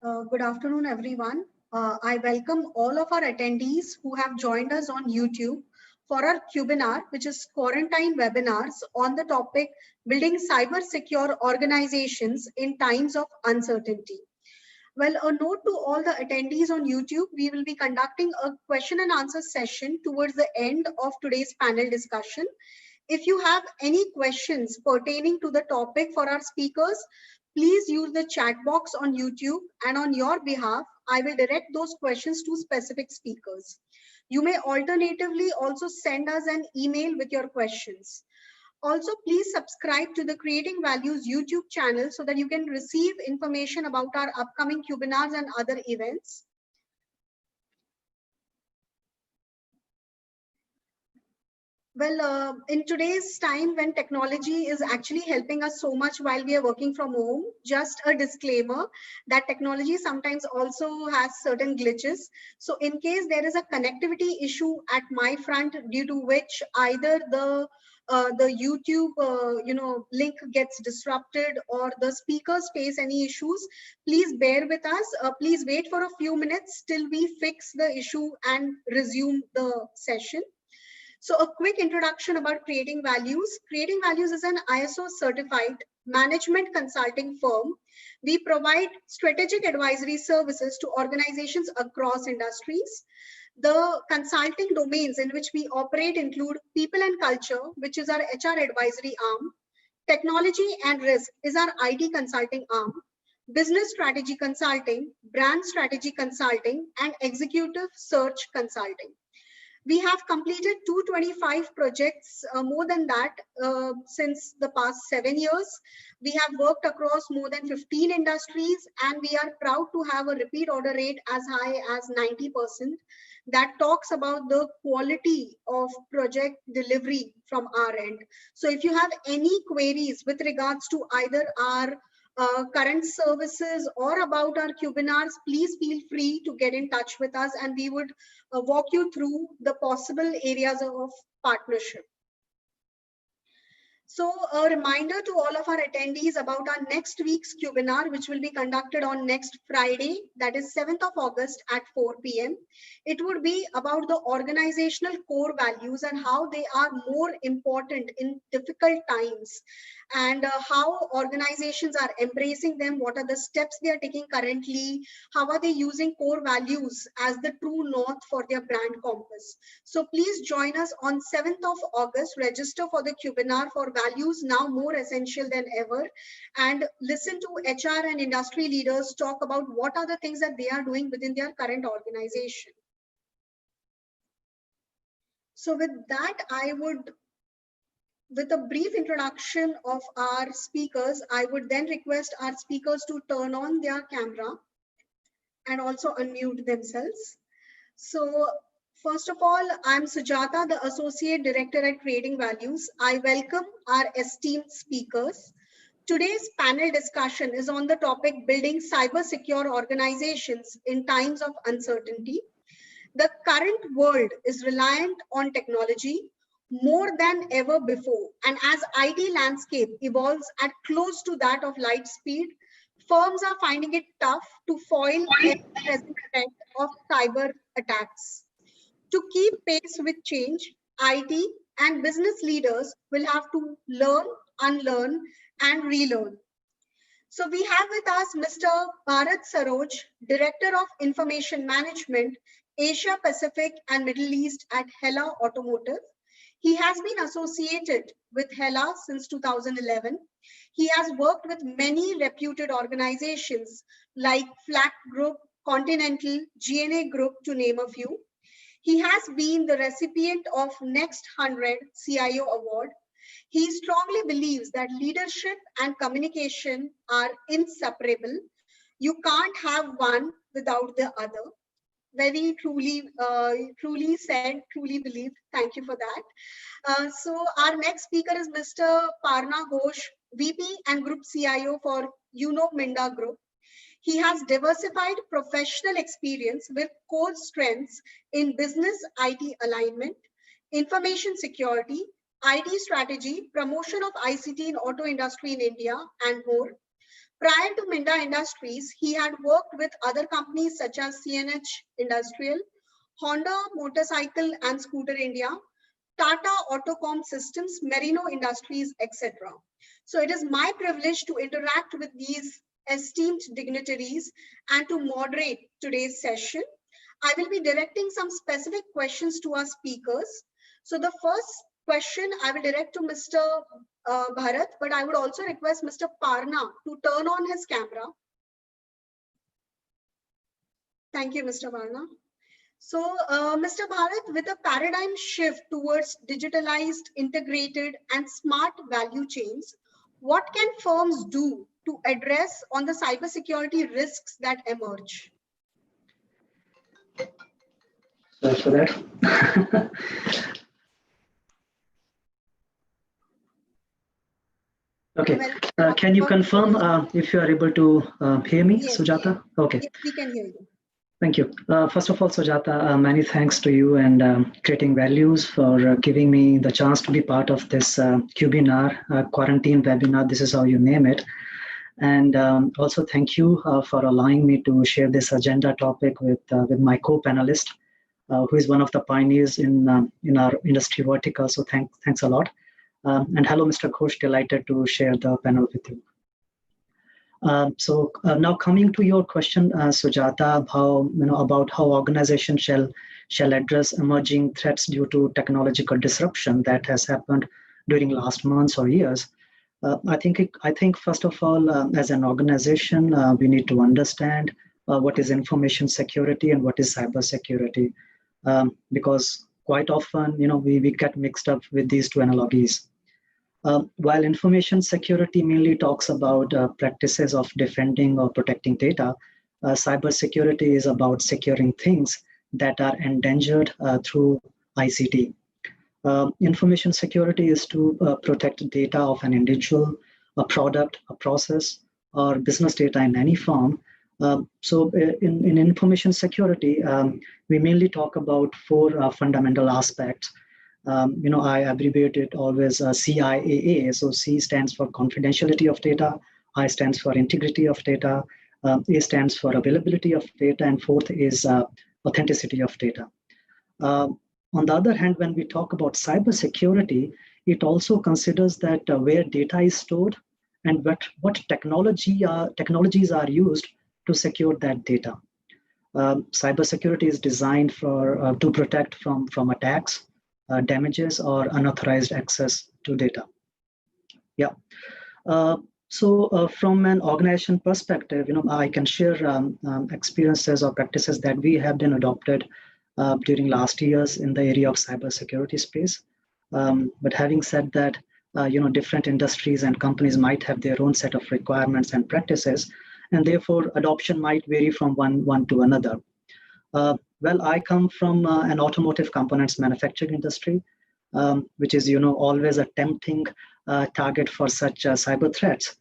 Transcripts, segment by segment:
Good afternoon, everyone. I welcome all of our attendees who have joined us on YouTube for our webinar, which is quarantine webinars on the topic building cyber secure organizations in times of uncertainty. Well, a note to all the attendees on YouTube, we will be conducting a question and answer session towards the end of today's panel discussion. If you have any questions pertaining to the topic for our speakers, please use the chat box on YouTube, and on your behalf, I will direct those questions to specific speakers. You may alternatively also send us an email with your questions. Also, please subscribe to the Creating Values YouTube channel so that you can receive information about our upcoming webinars and other events. Well, in today's time when technology is actually helping us so much while we are working from home, just a disclaimer that technology sometimes also has certain glitches. So in case there is a connectivity issue at my front due to which either the YouTube link gets disrupted or the speakers face any issues, please bear with us. Please wait for a few minutes till we fix the issue and resume the session. So a quick introduction about Creating Values. Creating Values is an ISO certified management consulting firm. We provide strategic advisory services to organizations across industries. The consulting domains in which we operate include people and culture, which is our HR advisory arm. Technology and risk is our IT consulting arm. Business strategy consulting, brand strategy consulting, and executive search consulting. We have completed 225 projects, more than that, since the past 7 years. We have worked across more than 15 industries, and we are proud to have a repeat order rate as high as 90%. That talks about the quality of project delivery from our end. So if you have any queries with regards to either our current services or about our webinars, please feel free to get in touch with us, and we would walk you through the possible areas of partnership. So a reminder to all of our attendees about our next week's webinar, which will be conducted on next Friday, that is 7th of August at 4 p.m. It would be about the organizational core values and how they are more important in difficult times, and how organizations are embracing them, what are the steps they are taking currently, how are they using core values as the true north for their brand compass. So please join us on 7th of August, register for the webinar for values now more essential than ever, and listen to HR and industry leaders talk about what are the things that they are doing within their current organization. So with that, with a brief introduction of our speakers, I would then request our speakers to turn on their camera and also unmute themselves. So first of all, I'm Sujata, the Associate Director at Creating Values. I welcome our esteemed speakers. Today's panel discussion is on the topic building cyber secure organizations in times of uncertainty. The current world is reliant on technology more than ever before. And as IT landscape evolves at close to that of light speed, firms are finding it tough to foil any present threat of cyber attacks. To keep pace with change, IT and business leaders will have to learn, unlearn, and relearn. So we have with us Mr. Bharat Saroj, Director of Information Management, Asia Pacific and Middle East at Hella Automotive. He has been associated with Hella since 2011. He has worked with many reputed organizations like Flack Group, Continental, GNA Group, to name a few. He has been the recipient of Next 100 CIO Award. He strongly believes that leadership and communication are inseparable. You can't have one without the other. Very truly said, truly believed. Thank you for that. So our next speaker is Mr. Parna Ghosh, VP and Group CIO for Minda Group. He has diversified professional experience with core strengths in business IT alignment, information security, IT strategy, promotion of ICT in auto industry in India, and more. Prior to Minda Industries, he had worked with other companies such as CNH Industrial, Honda Motorcycle and Scooter India, Tata Autocom Systems, Merino Industries, etc. So it is my privilege to interact with these esteemed dignitaries and to moderate today's session. I will be directing some specific questions to our speakers. So the first question I will direct to Mr. Bharat, but I would also request Mr. Parna to turn on his camera. Thank you, Mr. Parna. So, Mr. Bharat, with a paradigm shift towards digitalized, integrated, and smart value chains, what can firms do to address on the cybersecurity risks that emerge? Sorry for that. Okay, can you confirm if you are able to hear me, yes, Sujata? Okay. Yes, we can hear you. Thank you. First of all, Sujata, many thanks to you and Creating Values for giving me the chance to be part of this QBinar, quarantine webinar, this is how you name it. And also thank you for allowing me to share this agenda topic with my co-panelist, who is one of the pioneers in our industry vertical. So thanks a lot. And hello, Mr. Ghosh, delighted to share the panel with you. So now coming to your question, Sujata, about how organizations shall address emerging threats due to technological disruption that has happened during last months or years. I think first of all, as an organization, we need to understand what is information security and what is cyber security, because quite often, we get mixed up with these two analogies. While information security mainly talks about practices of defending or protecting data, cybersecurity is about securing things that are endangered through ICT. Information security is to protect data of an individual, a product, a process, or business data in any form. So in information security, we mainly talk about four fundamental aspects. I abbreviate it always CIAA. So C stands for confidentiality of data, I stands for integrity of data, A stands for availability of data, and fourth is authenticity of data. On the other hand, when we talk about cybersecurity, it also considers that where data is stored and what technologies are used to secure that data. Cybersecurity is designed to protect from attacks, damages, or unauthorized access to data. Yeah. So from an organization perspective, I can share experiences or practices that we have been adopted during last years in the area of cybersecurity space. But having said that, different industries and companies might have their own set of requirements and practices, and therefore adoption might vary from one to another. Well, I come from an automotive components manufacturing industry, which is, always a tempting target for such cyber threats.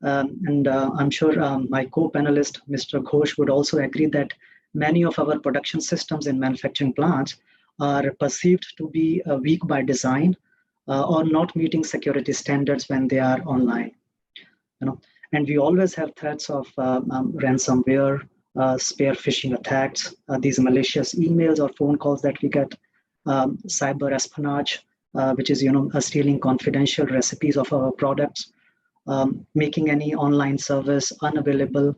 And I'm sure my co-panelist, Mr. Ghosh, would also agree that many of our production systems in manufacturing plants are perceived to be weak by design or not meeting security standards when they are online. And we always have threats of ransomware, spear phishing attacks, these malicious emails or phone calls that we get, cyber espionage, which is stealing confidential recipes of our products, making any online service unavailable,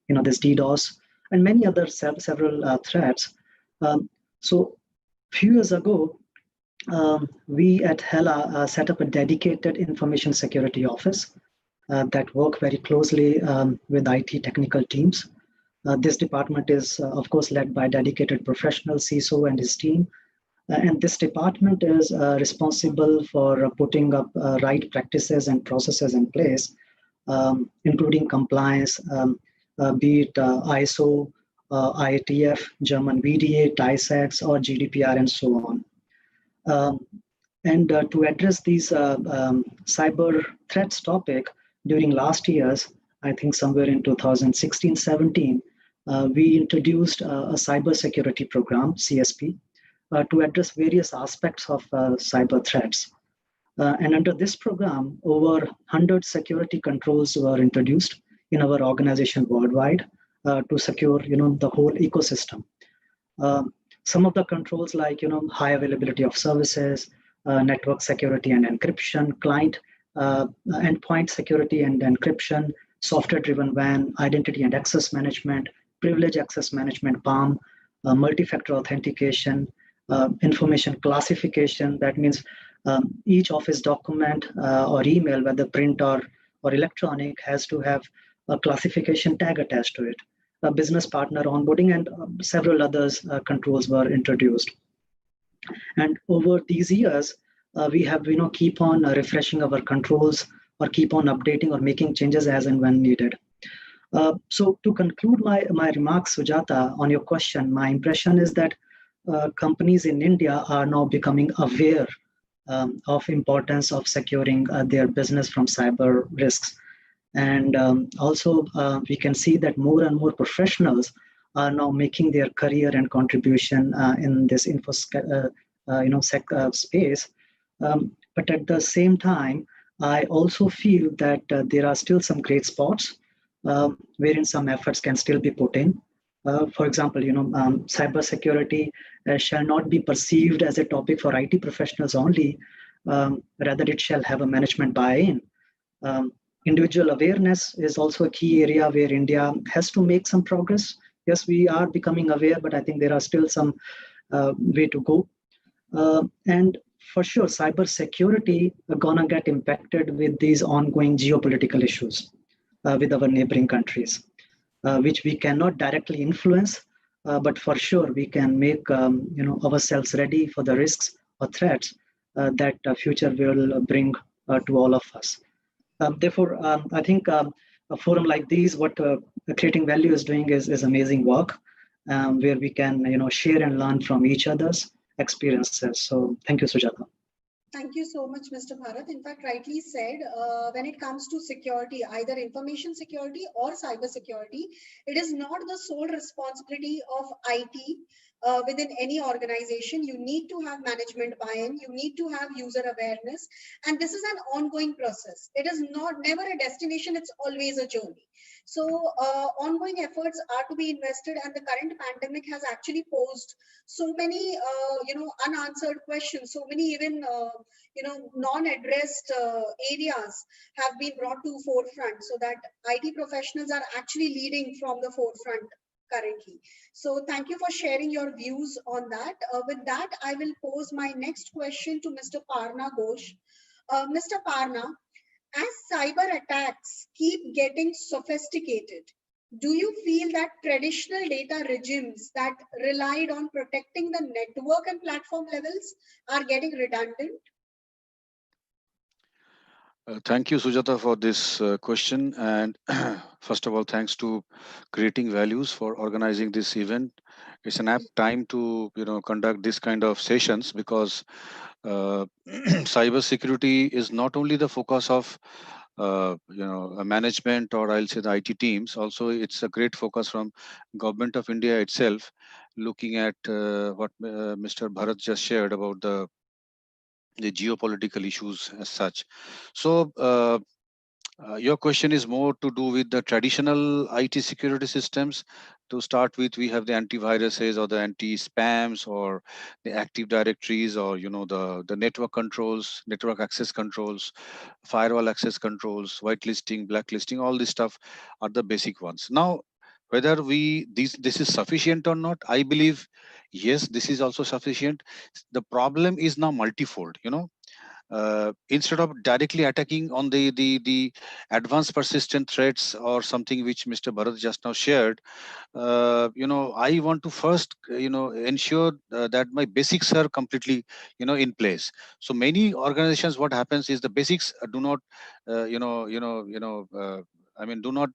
this DDoS, and many other several threats. So a few years ago, we at HELA set up a dedicated information security office that work very closely with IT technical teams. This department is, of course, led by dedicated professional CISO and his team. And this department is responsible for putting up right practices and processes in place, including compliance, be it ISO, IATF, German VDA, TISAX, or GDPR, and so on. And to address these cyber threats topic during last years, I think somewhere in 2016-17, we introduced a cybersecurity program, CSP, to address various aspects of cyber threats. And under this program, over 100 security controls were introduced, in our organization worldwide to secure, the whole ecosystem. Some of the controls like, high availability of services, network security and encryption, client endpoint security and encryption, software-driven WAN, identity and access management, privilege access management, PAM, multi-factor authentication, information classification. That means each Office document or email, whether print or electronic, has to have a classification tag attached to it. Business partner onboarding and several others controls were introduced. And over these years, we have keep on refreshing our controls or keep on updating or making changes as and when needed. So to conclude my remarks, Sujata, on your question, my impression is that companies in India are now becoming aware of importance of securing their business from cyber risks. And also, we can see that more and more professionals are now making their career and contribution in this space. But at the same time, I also feel that there are still some great spots wherein some efforts can still be put in. For example, cybersecurity shall not be perceived as a topic for IT professionals only. Rather, it shall have a management buy-in. Individual awareness is also a key area where India has to make some progress. Yes, we are becoming aware, but I think there are still some way to go. And for sure, cybersecurity are gonna get impacted with these ongoing geopolitical issues with our neighboring countries, which we cannot directly influence, but for sure we can make ourselves ready for the risks or threats that future will bring to all of us. Therefore, I think a forum like these, what Creating Value is doing is amazing work, where we can share and learn from each other's experiences. So thank you, Sujata. Thank you so much, Mr. Bharat. In fact, rightly said, when it comes to security, either information security or cyber security, it is not the sole responsibility of IT within any organization. You need to have management buy-in, you need to have user awareness, and this is an ongoing process. It is never a destination, it's always a journey. So ongoing efforts are to be invested, and the current pandemic has actually posed so many unanswered questions, so many even non-addressed areas have been brought to forefront, so that IT professionals are actually leading from the forefront currently. So thank you for sharing your views on that. With that, I will pose my next question to Mr. Parna Ghosh. Mr. Parna, as cyber attacks keep getting sophisticated, do you feel that traditional data regimes that relied on protecting the network and platform levels are getting redundant? Thank you, Sujata, for this question. And first of all, thanks to Creating Values for organizing this event. It's an apt time to conduct this kind of sessions, because cybersecurity is not only the focus of management, or I'll say the IT teams. Also, it's a great focus from Government of India itself, looking at what Mr. Bharat just shared about the geopolitical issues as such. So your question is more to do with the traditional IT security systems. To start with, we have the antiviruses or the anti-spams or the active directories, or the network controls, network access controls, firewall access controls, whitelisting, blacklisting. All this stuff are the basic ones. Now, whether this is sufficient or not, I believe yes, this is also sufficient. The problem is now multifold. Instead of directly attacking on the advanced persistent threats or something which Mr. Bharat just now shared, I want to first ensure that my basics are completely in place. So many organizations, what happens is the basics do not do not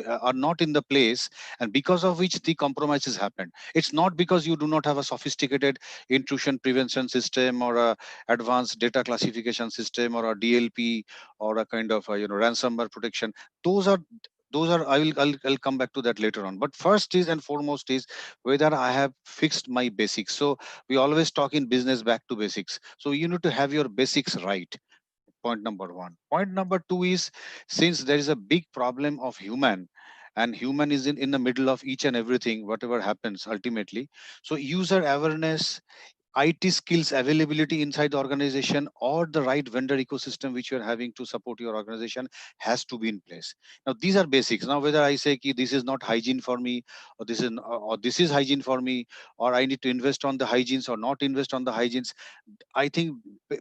are not in the place, and because of which the compromises happen. It's not because you do not have a sophisticated intrusion prevention system, or a advanced data classification system, or a DLP, or a kind of ransomware protection. Those are I'll come back to that later on. But first is and foremost is whether I have fixed my basics. So we always talk in business back to basics. So you need to have your basics right. point number one. Point number two is, since there is a big problem of human, and human is in the middle of each and everything, whatever happens ultimately. So user awareness, IT skills availability inside the organization, or the right vendor ecosystem which you're having to support your organization has to be in place. Now these are basics. Now whether I say ki this is not hygiene for me, or this is hygiene for me, or I need to invest on the hygienes or not invest on the hygienes, I think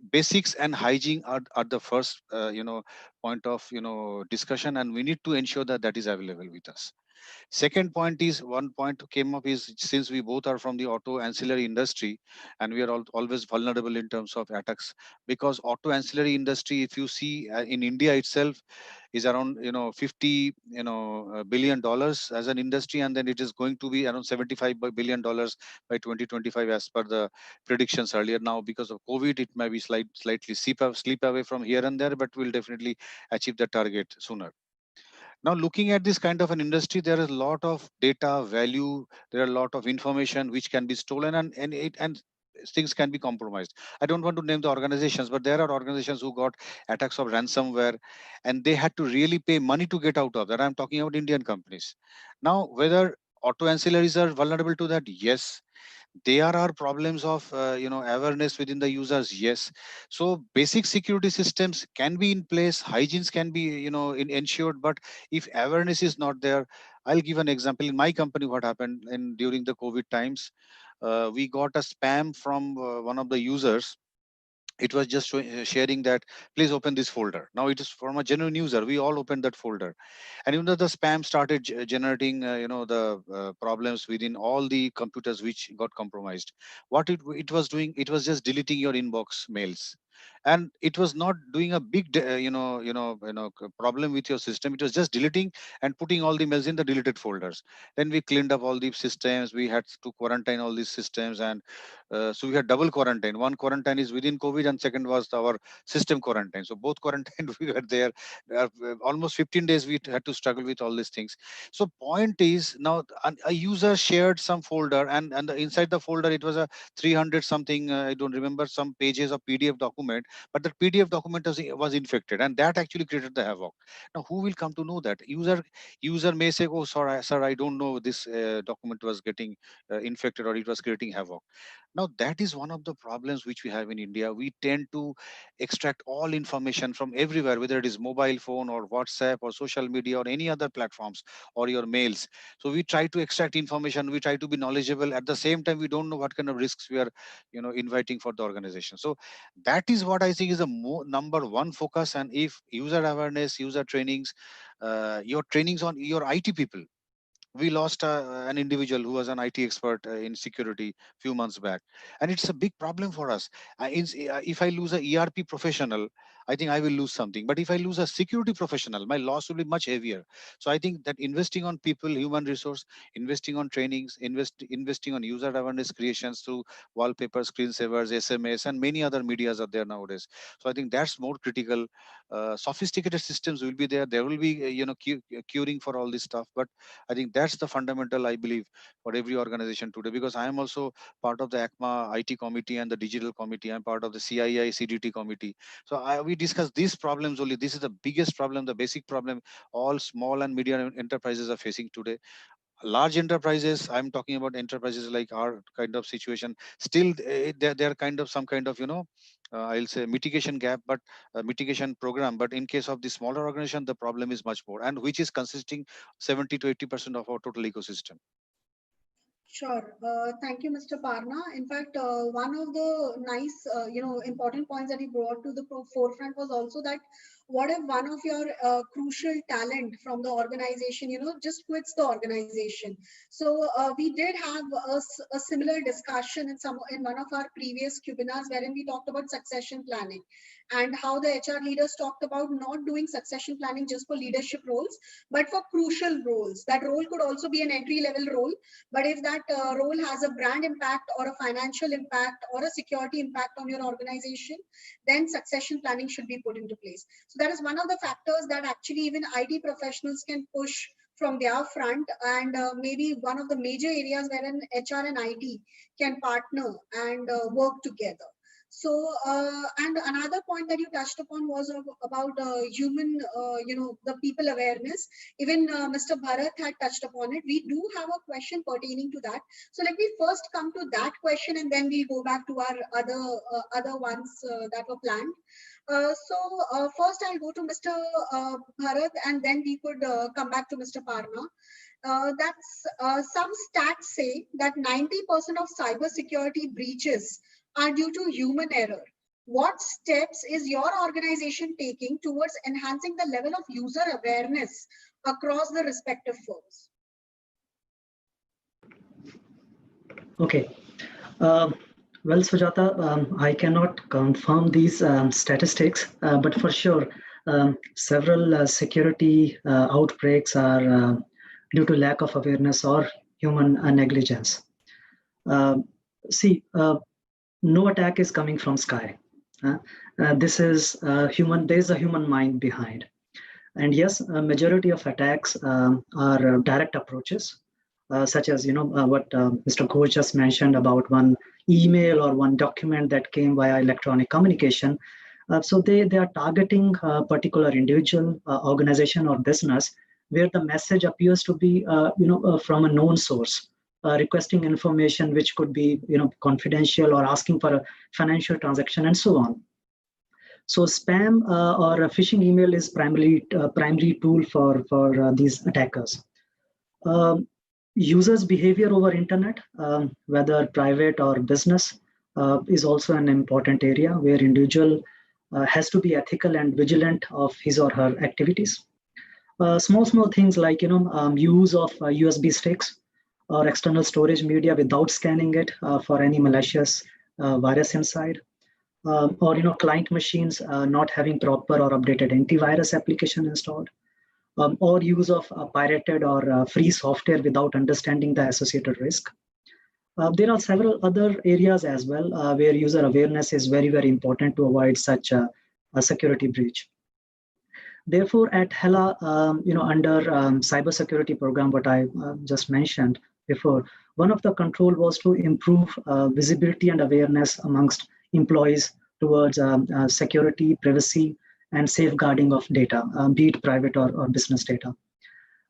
basics and hygiene are the first point of discussion, and we need to ensure that that is available with us. Second point is, one point came up is, since we both are from the auto ancillary industry, and we are always vulnerable in terms of attacks, because auto ancillary industry, if you see in India itself, is around 50 billion dollars as an industry, and then it is going to be around 75 billion dollars by 2025 as per the predictions earlier. Now because of COVID, it may be slightly slip away from here and there, but we'll definitely achieve the target sooner. Now looking at this kind of an industry, there is a lot of data value, there are a lot of information which can be stolen, and things can be compromised. I don't want to name the organizations, but there are organizations who got attacks of ransomware, and they had to really pay money to get out of that. I'm talking about Indian companies. Now whether auto ancillaries are vulnerable to that, yes. There are problems of awareness within the users, yes. So basic security systems can be in place, hygienes can be ensured, but if awareness is not there, I'll give an example. In my company, what happened during the COVID times, we got a spam from one of the users. It was just sharing that, please open this folder. Now it is from a genuine user, we all opened that folder, and even though the spam started generating the problems within all the computers which got compromised. What it was doing, it was just deleting your inbox mails, and it was not doing a big problem with your system. It was just deleting and putting all the mails in the deleted folders. Then we cleaned up all the systems, we had to quarantine all these systems, and so we had double quarantine. One quarantine is within COVID, and second was our system quarantine. So both quarantine we were there. Almost 15 days we had to struggle with all these things. So point is, now a user shared some folder, and inside the folder it was a 300 something, I don't remember, some pages of PDF document, but the PDF document was infected, and that actually created the havoc. Now who will come to know that? User may say, oh sorry sir, I don't know this document was getting infected, or it was creating havoc. Now that is one of the problems which we have in India. We tend to extract all information from everywhere, whether it is mobile phone or WhatsApp or social media or any other platforms, or your mails. So we try to extract information, we try to be knowledgeable. At the same time, we don't know what kind of risks we are inviting for the organization. So that is what I think is the number one focus. And if user awareness, user trainings, your trainings on your IT people. We lost an individual who was an IT expert in security few months back, and it's a big problem for us. If I lose a ERP professional, I think I will lose something. But if I lose a security professional, my loss will be much heavier. So I think that investing on people, human resource, investing on trainings, investing on user awareness creations through wallpapers, screensavers, SMS, and many other medias are there nowadays. So I think that's more critical. Sophisticated systems will be there. There will be curing for all this stuff, but I think that's the fundamental, I believe, for every organization today, because I am also part of the ACMA IT committee and the digital committee. I'm part of the CII CDT committee. So we discuss these problems only. This is the biggest problem, the basic problem all small and medium enterprises are facing today. Large enterprises, I'm talking about enterprises like our kind of situation, still they're kind of some kind of I'll say mitigation gap, but mitigation program. But in case of the smaller organization, the problem is much more, and which is consisting 70 to 80% of our total ecosystem. Sure. Thank you, Mr. Parna. In fact, one of the nice, important points that he brought to the forefront was also that what if one of your crucial talent from the organization, just quits the organization? So we did have a similar discussion in one of our previous webinars, wherein we talked about succession planning and how the HR leaders talked about not doing succession planning just for leadership roles, but for crucial roles. That role could also be an entry-level role, but if that role has a brand impact or a financial impact or a security impact on your organization, then succession planning should be put into place. So that is one of the factors that actually even IT professionals can push from their front, and maybe one of the major areas wherein HR and IT can partner and work together. So, and another point that you touched upon was about human, the people awareness. Even Mr. Bharat had touched upon it. We do have a question pertaining to that. So let me first come to that question, and then we'll go back to our other ones that were planned. First I'll go to Mr. Bharat, and then we could come back to Mr. Parna. Some stats say that 90% of cybersecurity breaches are due to human error. What steps is your organization taking towards enhancing the level of user awareness across the respective firms? Okay. Well, Sujata, I cannot confirm these statistics, but for sure, several security outbreaks are due to lack of awareness or human negligence. See, no attack is coming from sky. This is human. There is a human mind behind, and yes, a majority of attacks are direct approaches, such as what Mr. Ghosh just mentioned about one email or one document that came via electronic communication. So they are targeting a particular individual, organization, or business where the message appears to be from a known source, requesting information which could be confidential, or asking for a financial transaction, and so on. So spam or a phishing email is primary tool for these attackers. Users' behavior over internet, whether private or business, is also an important area where individual has to be ethical and vigilant of his or her activities. Small things like use of USB sticks or external storage media without scanning it for any malicious virus inside. Or client machines not having proper or updated antivirus application installed, or use of pirated or free software without understanding the associated risk. There are several other areas as well where user awareness is very, very important to avoid such a security breach. Therefore, at HELA, under cybersecurity program, what I just mentioned before, one of the control was to improve visibility and awareness amongst employees towards security, privacy, and safeguarding of data, be it private or business data.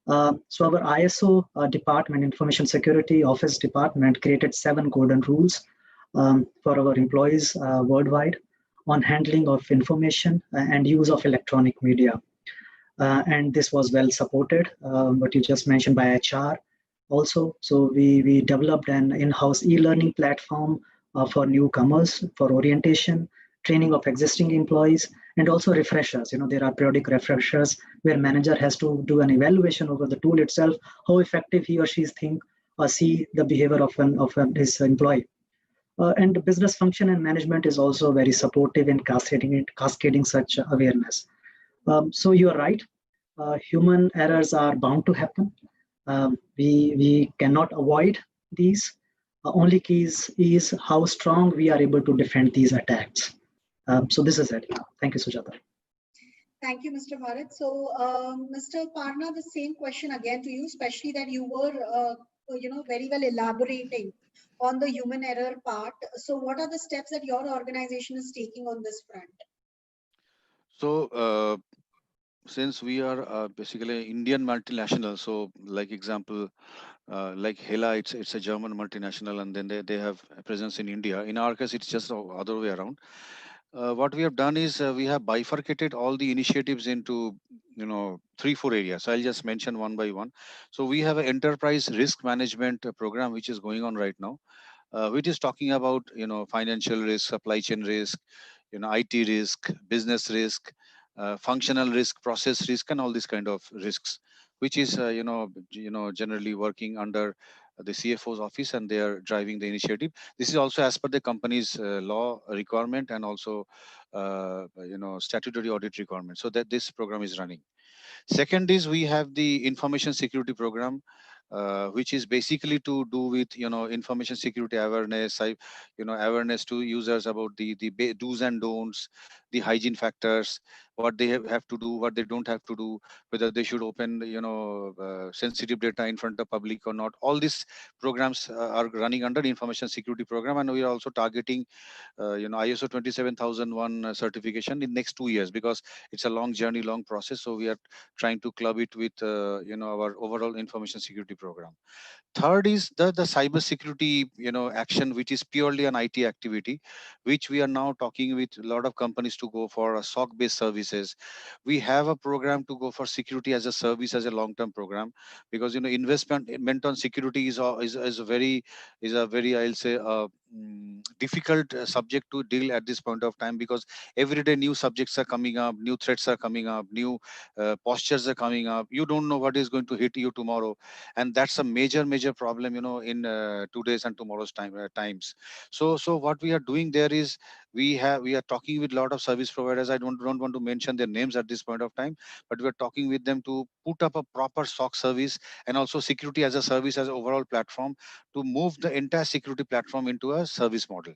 So our ISO department, Information Security Office department, created 7 golden rules for our employees worldwide on handling of information and use of electronic media. And this was well supported, what you just mentioned, by HR also. So we developed an in-house e-learning platform for newcomers for orientation, training of existing employees, and also refreshers. There are periodic refreshers where manager has to do an evaluation over the tool itself, how effective he or she think or see the behavior of his employee. And the business function and management is also very supportive in cascading such awareness. So you are right. Human errors are bound to happen. We cannot avoid these. Only key is how strong we are able to defend these attacks. So this is it. Thank you, Sujata. Thank you, Mr. Bharat. So, Mr. Parna, the same question again to you, especially that you were, very well elaborating on the human error part. So, what are the steps that your organization is taking on this front? So, since we are basically Indian multinational, so like example, like HELA, it's a German multinational, and then they have a presence in India. In our case, it's just the other way around. What we have done is we have bifurcated all the initiatives into 3-4 areas. I'll just mention one by one. So we have an enterprise risk management program which is going on right now, which is talking about financial risk, supply chain risk, IT risk, business risk, functional risk, process risk, and all these kind of risks, which is generally working under the CFO's office, and they are driving the initiative. This is also as per the company's law requirement, and also statutory audit requirement, so that this program is running. Second is we have the information security program, which is basically to do with information security awareness, awareness to users about the do's and don'ts, the hygiene factors, what they have to do, what they don't have to do, whether they should open, sensitive data in front of public or not. All these programs are running under information security program, and we are also targeting ISO 27001 certification in next 2 years, because it's a long journey, long process. So we are trying to club it with our overall information security program. Third is the cyber security action, which is purely an IT activity, which we are now talking with a lot of companies to go for a SOC based services. We have a program to go for security as a service, as a long term program, because investment on security is a very I'll say difficult subject to deal at this point of time, because every day new subjects are coming up, new threats are coming up, new postures are coming up. You don't know what is going to hit you tomorrow, and that's a major problem in today's and tomorrow's times. So what we are doing there is, we are talking with a lot of service providers. I don't want to mention their names at this point of time, but we're talking with them to put up a proper SOC service, and also security as a service, as an overall platform, to move the entire security platform into a service model.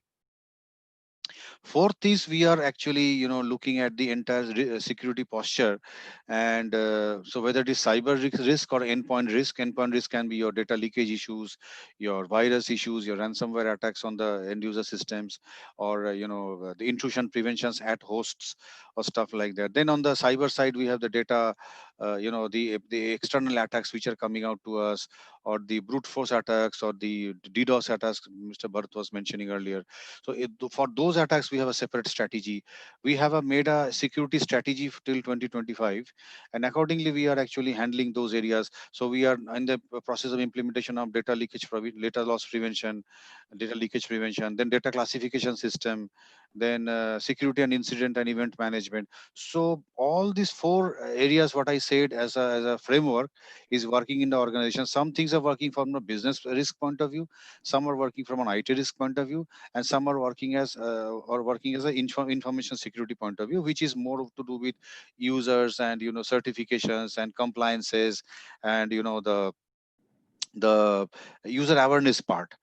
Fourth is, we are actually looking at the entire security posture, and so whether it is cyber risk or endpoint risk can be your data leakage issues, your virus issues, your ransomware attacks on the end user systems, or the intrusion preventions at hosts or stuff like that. Then on the cyber side, we have the data, the external attacks which are coming out to us, or the brute force attacks, or the DDoS attacks Mr. Bharat was mentioning earlier. So for those attacks, we have a separate strategy. We have made a security strategy till 2025, and accordingly, we are actually handling those areas. So we are in the process of implementation of data loss prevention, data leakage prevention, then data classification system, then security and incident and event management. So all these four areas, what I said as a framework, is working in the organization. Some things are working from a business risk point of view, some are working from an IT risk point of view, and some are working as an information security point of view, which is more to do with users and certifications and compliances, and the user awareness part.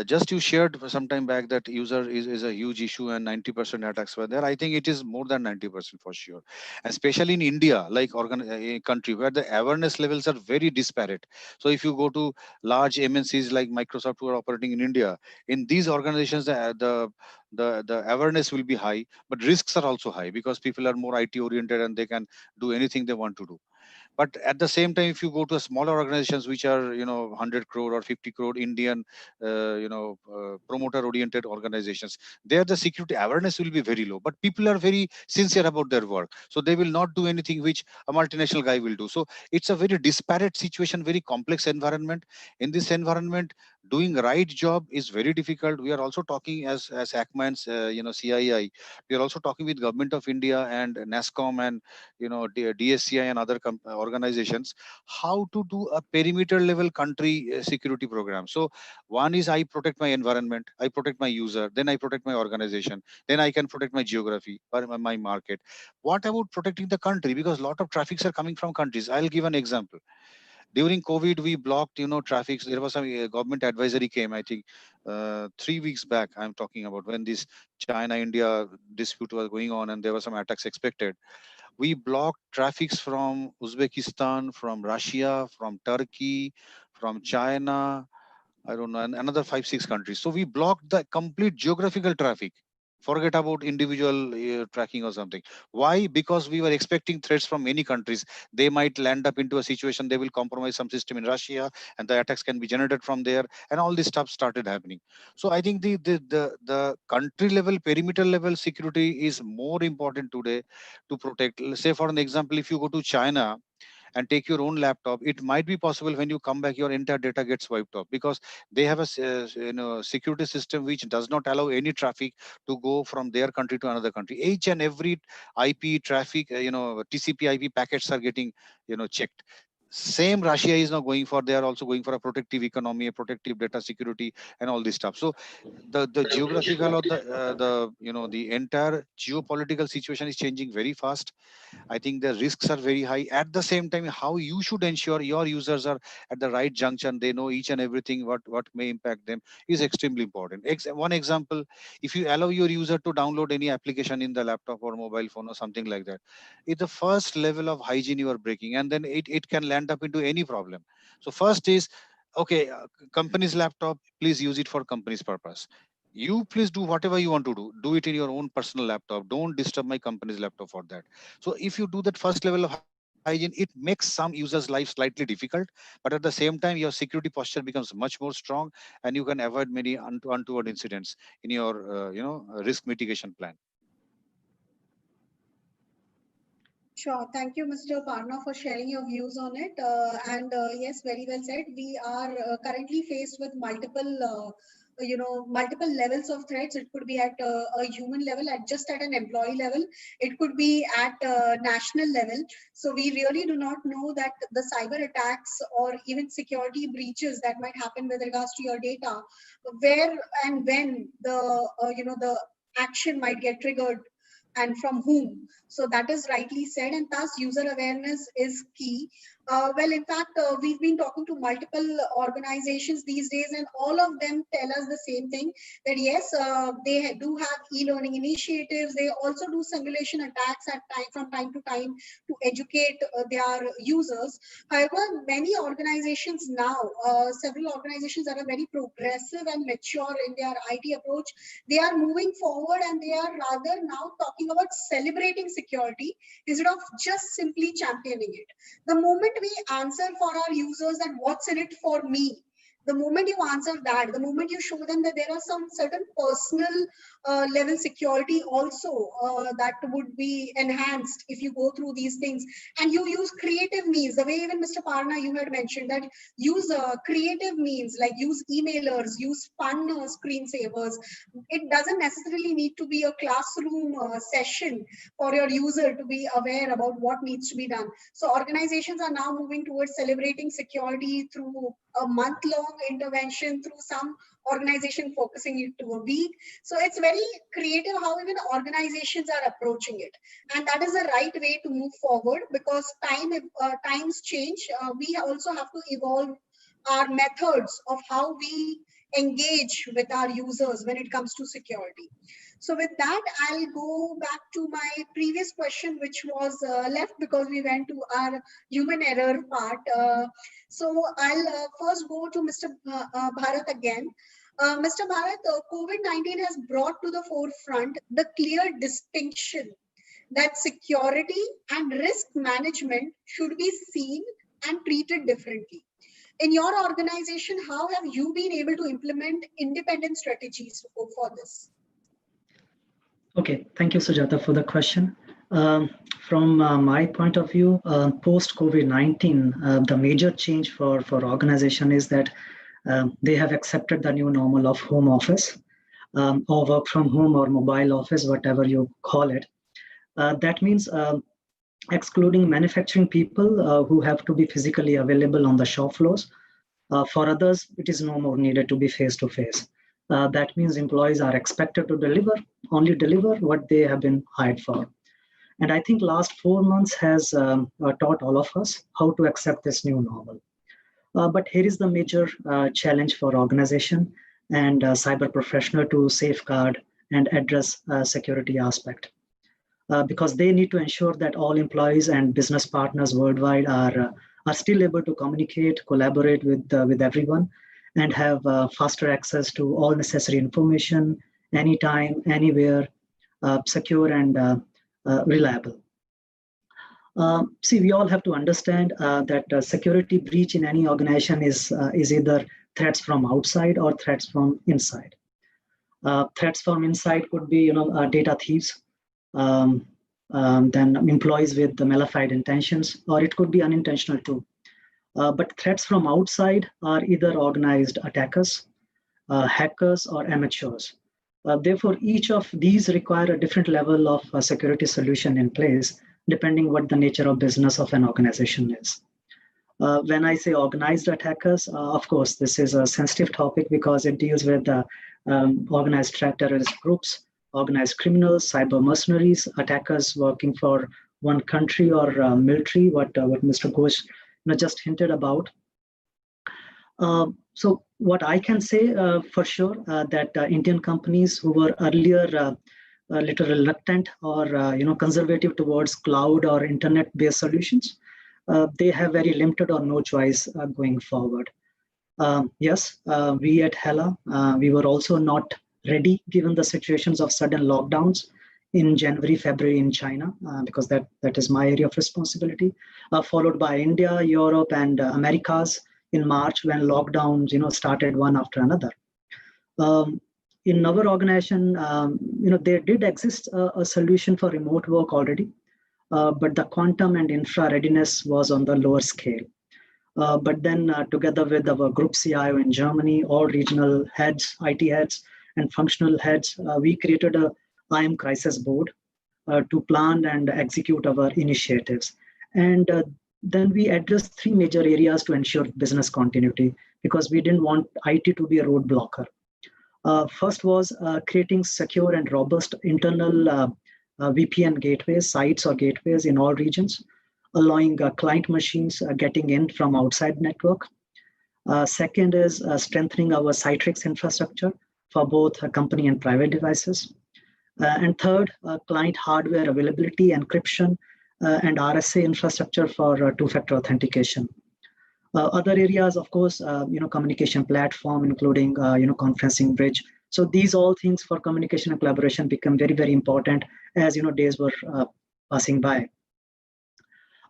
Just you shared some time back that user is a huge issue, and 90% attacks were there. I think it is more than 90% for sure, and especially in India, like a country where the awareness levels are very disparate. So if you go to large MNCs like Microsoft who are operating in India, in these organizations, the awareness will be high, but risks are also high, because people are more IT oriented and they can do anything they want to do. But at the same time, if you go to smaller organizations which are 100 crore or 50 crore Indian promoter oriented organizations, there the security awareness will be very low, but people are very sincere about their work, so they will not do anything which a multinational guy will do. So it's a very disparate situation, very complex environment. In this environment, doing right job is very difficult. We are also talking as ACMAN's CII, we are also talking with Government of India and NASCOM and DSCI and other organizations, how to do a perimeter level country security program. So one is, I protect my environment, I protect my user, then I protect my organization, then I can protect my geography or my market. What about protecting the country? Because a lot of traffics are coming from countries. I'll give an example. During COVID, we blocked traffics. There was some government advisory came, I think 3 weeks back, I'm talking about, when this China India dispute was going on and there were some attacks expected. We blocked traffics from Uzbekistan, from Russia, from Turkey, from China, I don't know, and another 5, 6 countries. So we blocked the complete geographical traffic. Forget about individual tracking or something. Why? Because we were expecting threats from many countries. They might land up into a situation, they will compromise some system in Russia, and the attacks can be generated from there, and all this stuff started happening. So I think the country level, perimeter level security is more important today to protect. Say for an example, if you go to China and take your own laptop, it might be possible when you come back your entire data gets wiped off, because they have a security system which does not allow any traffic to go from their country to another country. Each and every IP traffic, TCP IP packets are getting checked. same Russia is now going for, they are also going for a protective economy, a protective data security, and all this stuff. So the geographical or the entire geopolitical situation is changing very fast. I think the risks are very high. At the same time, how you should ensure your users are at the right junction, they know each and everything what may impact them, is extremely important. One example, if you allow your user to download any application in the laptop or mobile phone or something like that, it's the first level of hygiene you are breaking, and then it can land up into any problem. So first is, okay, company's laptop, please use it for company's purpose. You please do whatever you want to do it in your own personal laptop, don't disturb my company's laptop for that. So if you do that first level of hygiene, it makes some users life slightly difficult, but at the same time your security posture becomes much more strong, and you can avoid many untoward incidents in your risk mitigation plan. Sure. Thank you, Mr. Parna, for sharing your views on it. Yes, very well said. We are currently faced with multiple levels of threats. It could be at a human level, at an employee level. It could be at a national level. So we really do not know that the cyber attacks or even security breaches that might happen with regards to your data, where and when the action might get triggered and from whom. So that is rightly said, and thus user awareness is key. In fact, we've been talking to multiple organizations these days, and all of them tell us the same thing, that yes, they do have e-learning initiatives. They also do simulation attacks from time to time to educate their users. However, many organizations now, several organizations that are very progressive and mature in their IT approach, they are moving forward, and they are rather now talking about celebrating security instead of just simply championing it. The moment we answer for our users that what's in it for me, the moment you answer that, the moment you show them that there are some certain personal level security also that would be enhanced if you go through these things, and you use creative means, the way even Mr. Parna, you had mentioned that use creative means, like use emailers, use fun screensavers. It doesn't necessarily need to be a classroom session for your user to be aware about what needs to be done. So organizations are now moving towards celebrating security through a month-long intervention, through some organization focusing it to a week. So it's very creative how even organizations are approaching it, and that is the right way to move forward, because times change. We also have to evolve our methods of how we engage with our users when it comes to security. So with that, I'll go back to my previous question, which was left because we went to our human error part. So I'll first go to Mr. Bharat again. Mr. Bharat, COVID-19 has brought to the forefront the clear distinction that security and risk management should be seen and treated differently. In your organization, how have you been able to implement independent strategies for this? Okay, thank you, Sujata, for the question. From my point of view, post-COVID-19, the major change for organization is that they have accepted the new normal of home office, or work from home, or mobile office, whatever you call it. That means excluding manufacturing people who have to be physically available on the shop floors. For others, it is no more needed to be face-to-face. That means employees are expected to only deliver what they have been hired for. And I think last 4 months has taught all of us how to accept this new normal. But here is the major challenge for organization and cyber professional to safeguard and address security aspect. Because they need to ensure that all employees and business partners worldwide are still able to communicate, collaborate with everyone, and have faster access to all necessary information, anytime, anywhere, secure and reliable. See, we all have to understand that security breach in any organization is either threats from outside or threats from inside. Threats from inside could be, data thieves, then employees with the malefied intentions, or it could be unintentional too. But threats from outside are either organized attackers, hackers, or amateurs. Therefore, each of these require a different level of security solution in place, depending what the nature of business of an organization is. When I say organized attackers, of course, this is a sensitive topic because it deals with organized terrorist groups, organized criminals, cyber mercenaries, attackers working for one country or military, what Mr. Ghosh just hinted about. So what I can say for sure that Indian companies who were earlier a little reluctant or conservative towards cloud or internet-based solutions, they have very limited or no choice going forward. Yes, we at Hela, we were also not ready given the situations of sudden lockdowns in January, February in China, because that is my area of responsibility, followed by India, Europe, and Americas in March when lockdowns, started one after another. In our organization, there did exist a solution for remote work already, but the quantum and infra readiness was on the lower scale. But then together with our group CIO in Germany, all regional heads, IT heads, and functional heads, we created a IAM crisis board to plan and execute our initiatives. And then we addressed three major areas to ensure business continuity because we didn't want IT to be a roadblocker. First was creating secure and robust internal VPN gateways, sites or gateways in all regions, allowing client machines getting in from outside network. Second is strengthening our Citrix infrastructure for both company and private devices. And third, client hardware availability, encryption, and RSA infrastructure for two-factor authentication. Other areas, of course, communication platform, including, conferencing bridge. So these all things for communication and collaboration become very, very important as, days were passing by.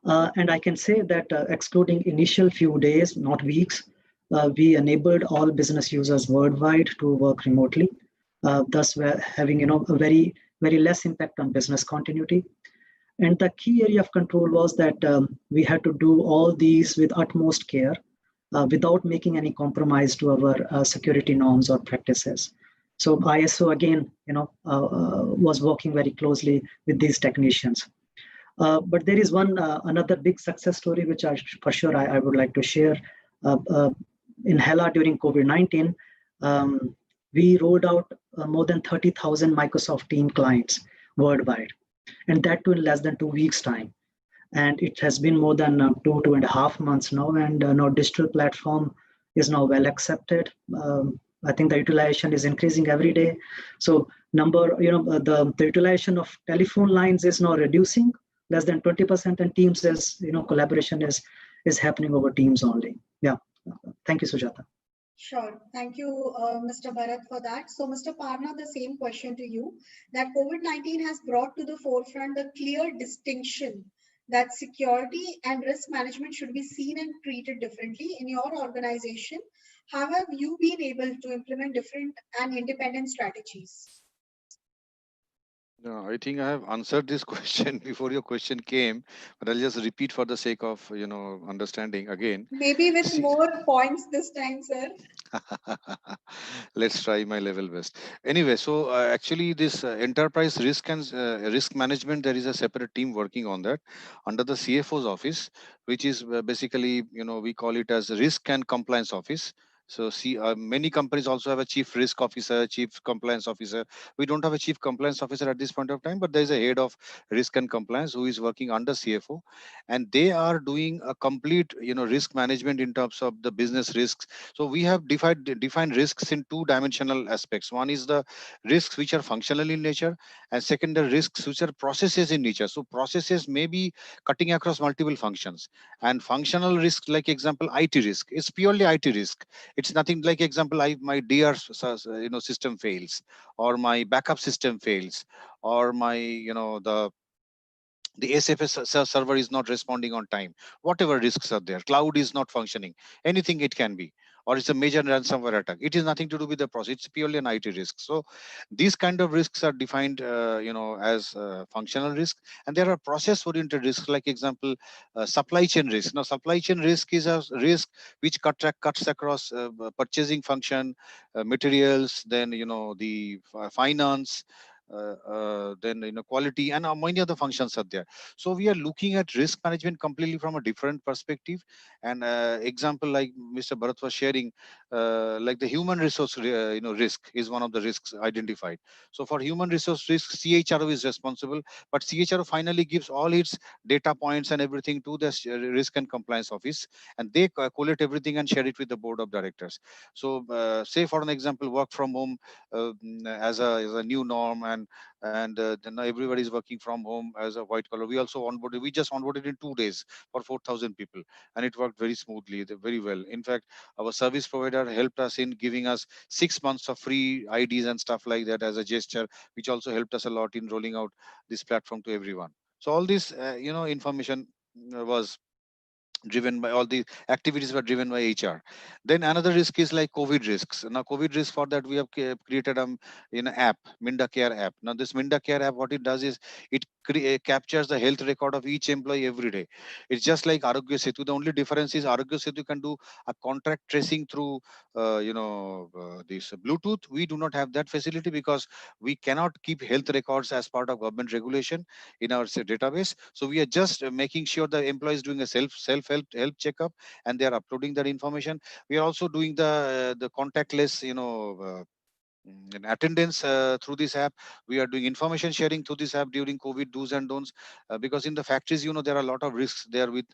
And I can say that excluding initial few days, not weeks, we enabled all business users worldwide to work remotely. Thus, we're having a very, very less impact on business continuity. And the key area of control was that we had to do all these with utmost care without making any compromise to our security norms or practices. So ISO again, was working very closely with these technicians. But there is another big success story which for sure I would like to share. In Hela during COVID-19, we rolled out more than 30,000 Microsoft Teams clients worldwide, and that too in less than 2 weeks' time. And it has been more than 2.5 months now, and now digital platform is now well accepted. I think the utilization is increasing every day. So the utilization of telephone lines is now reducing less than 20%, and Teams is, collaboration is happening over Teams only. Yeah. Thank you, Sujata. Sure. Thank you, Mr. Bharat, for that. So, Mr. Parna, the same question to you, that COVID-19 has brought to the forefront a clear distinction that security and risk management should be seen and treated differently in your organization. How have you been able to implement different and independent strategies? No, I think I have answered this question before your question came, but I'll just repeat for the sake of understanding again. Maybe with more points this time, sir. Let's try my level best. Anyway, so actually this enterprise risk and risk management, there is a separate team working on that under the CFO's office, which is basically, we call it as risk and compliance office. So many companies also have a chief risk officer, chief compliance officer. We don't have a chief compliance officer at this point of time, but there is a head of risk and compliance who is working under CFO, and they are doing a complete, risk management in terms of the business risks. So we have defined risks in two-dimensional aspects. One is the risks which are functional in nature, and second, the risks which are processes in nature. So processes may be cutting across multiple functions, and functional risk, like example, IT risk, it's purely IT risk. It's nothing like example, my DR system fails, or my backup system fails, or my the SFS server is not responding on time. Whatever risks are there, cloud is not functioning, anything it can be, or it's a major ransomware attack. It is nothing to do with the process. It's purely an IT risk. So these kind of risks are defined, as functional risk, and there are process-oriented risks. Like example, supply chain risk. Now, supply chain risk is a risk which cuts across purchasing function, materials, then the finance, then quality, and many other functions are there. So we are looking at risk management completely from a different perspective. And example like Mr. Bharat was sharing, like the human resource risk is one of the risks identified. So for human resource risk, CHRO is responsible, but CHRO finally gives all its data points and everything to the risk and compliance office, and they collate everything and share it with the board of directors. So say for an example, work from home as a new norm, and then now everybody is working from home as a white collar. We just onboarded in 2 days for 4,000 people, and it worked very smoothly, very well. In fact, our service provider helped us in giving us 6 months of free IDs and stuff like that as a gesture, which also helped us a lot in rolling out this platform to everyone. So all this information was driven by, all the activities were driven by HR. Then another risk is like COVID risks. Now COVID risk, for that we have created app, Minda Care app. Now this Minda Care app, what it does is it captures the health record of each employee every day. It's just like Arogya Setu. The only difference is Arogya Setu can do a contact tracing through this Bluetooth. We do not have that facility because we cannot keep health records as part of government regulation in our database. So we are just making sure the employee is doing a self health checkup, and they are uploading that information. We are also doing the contactless attendance through this app. We are doing information sharing through this app during COVID do's and don'ts, because in the factories, there are a lot of risks there with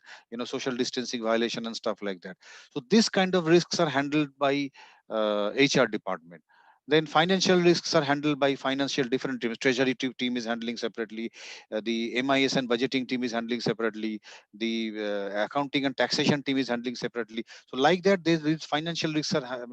social distancing violation and stuff like that. So this kind of risks are handled by HR department. Then financial risks are handled by financial different teams. Treasury team is handling separately. The MIS and budgeting team is handling separately. The accounting and taxation team is handling separately. So like that, these financial risks are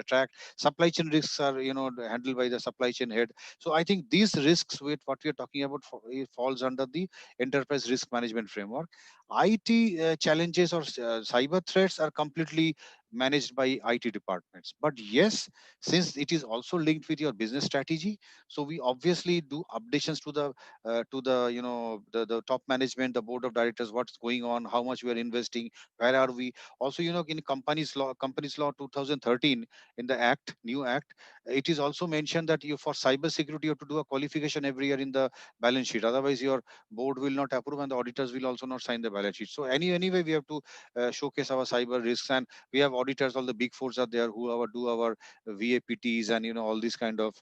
tracked. Supply chain risks are handled by the supply chain head. So I think these risks with what we are talking about it falls under the enterprise risk management framework. IT challenges or cyber threats are completely managed by IT departments. But yes, since it is also linked with your business strategy, so we obviously do updations to the the top management, the board of directors, what's going on, how much we are investing, where are we. Also, in companies law 2013, in the new act, it is also mentioned that you, for cyber security, you have to do a qualification every year in the balance sheet. Otherwise your board will not approve and the auditors will also not sign the balance sheet. So anyway, we have to showcase our cyber risks, and we have auditors, all the big fours are there who do our VAPTs and all these kind of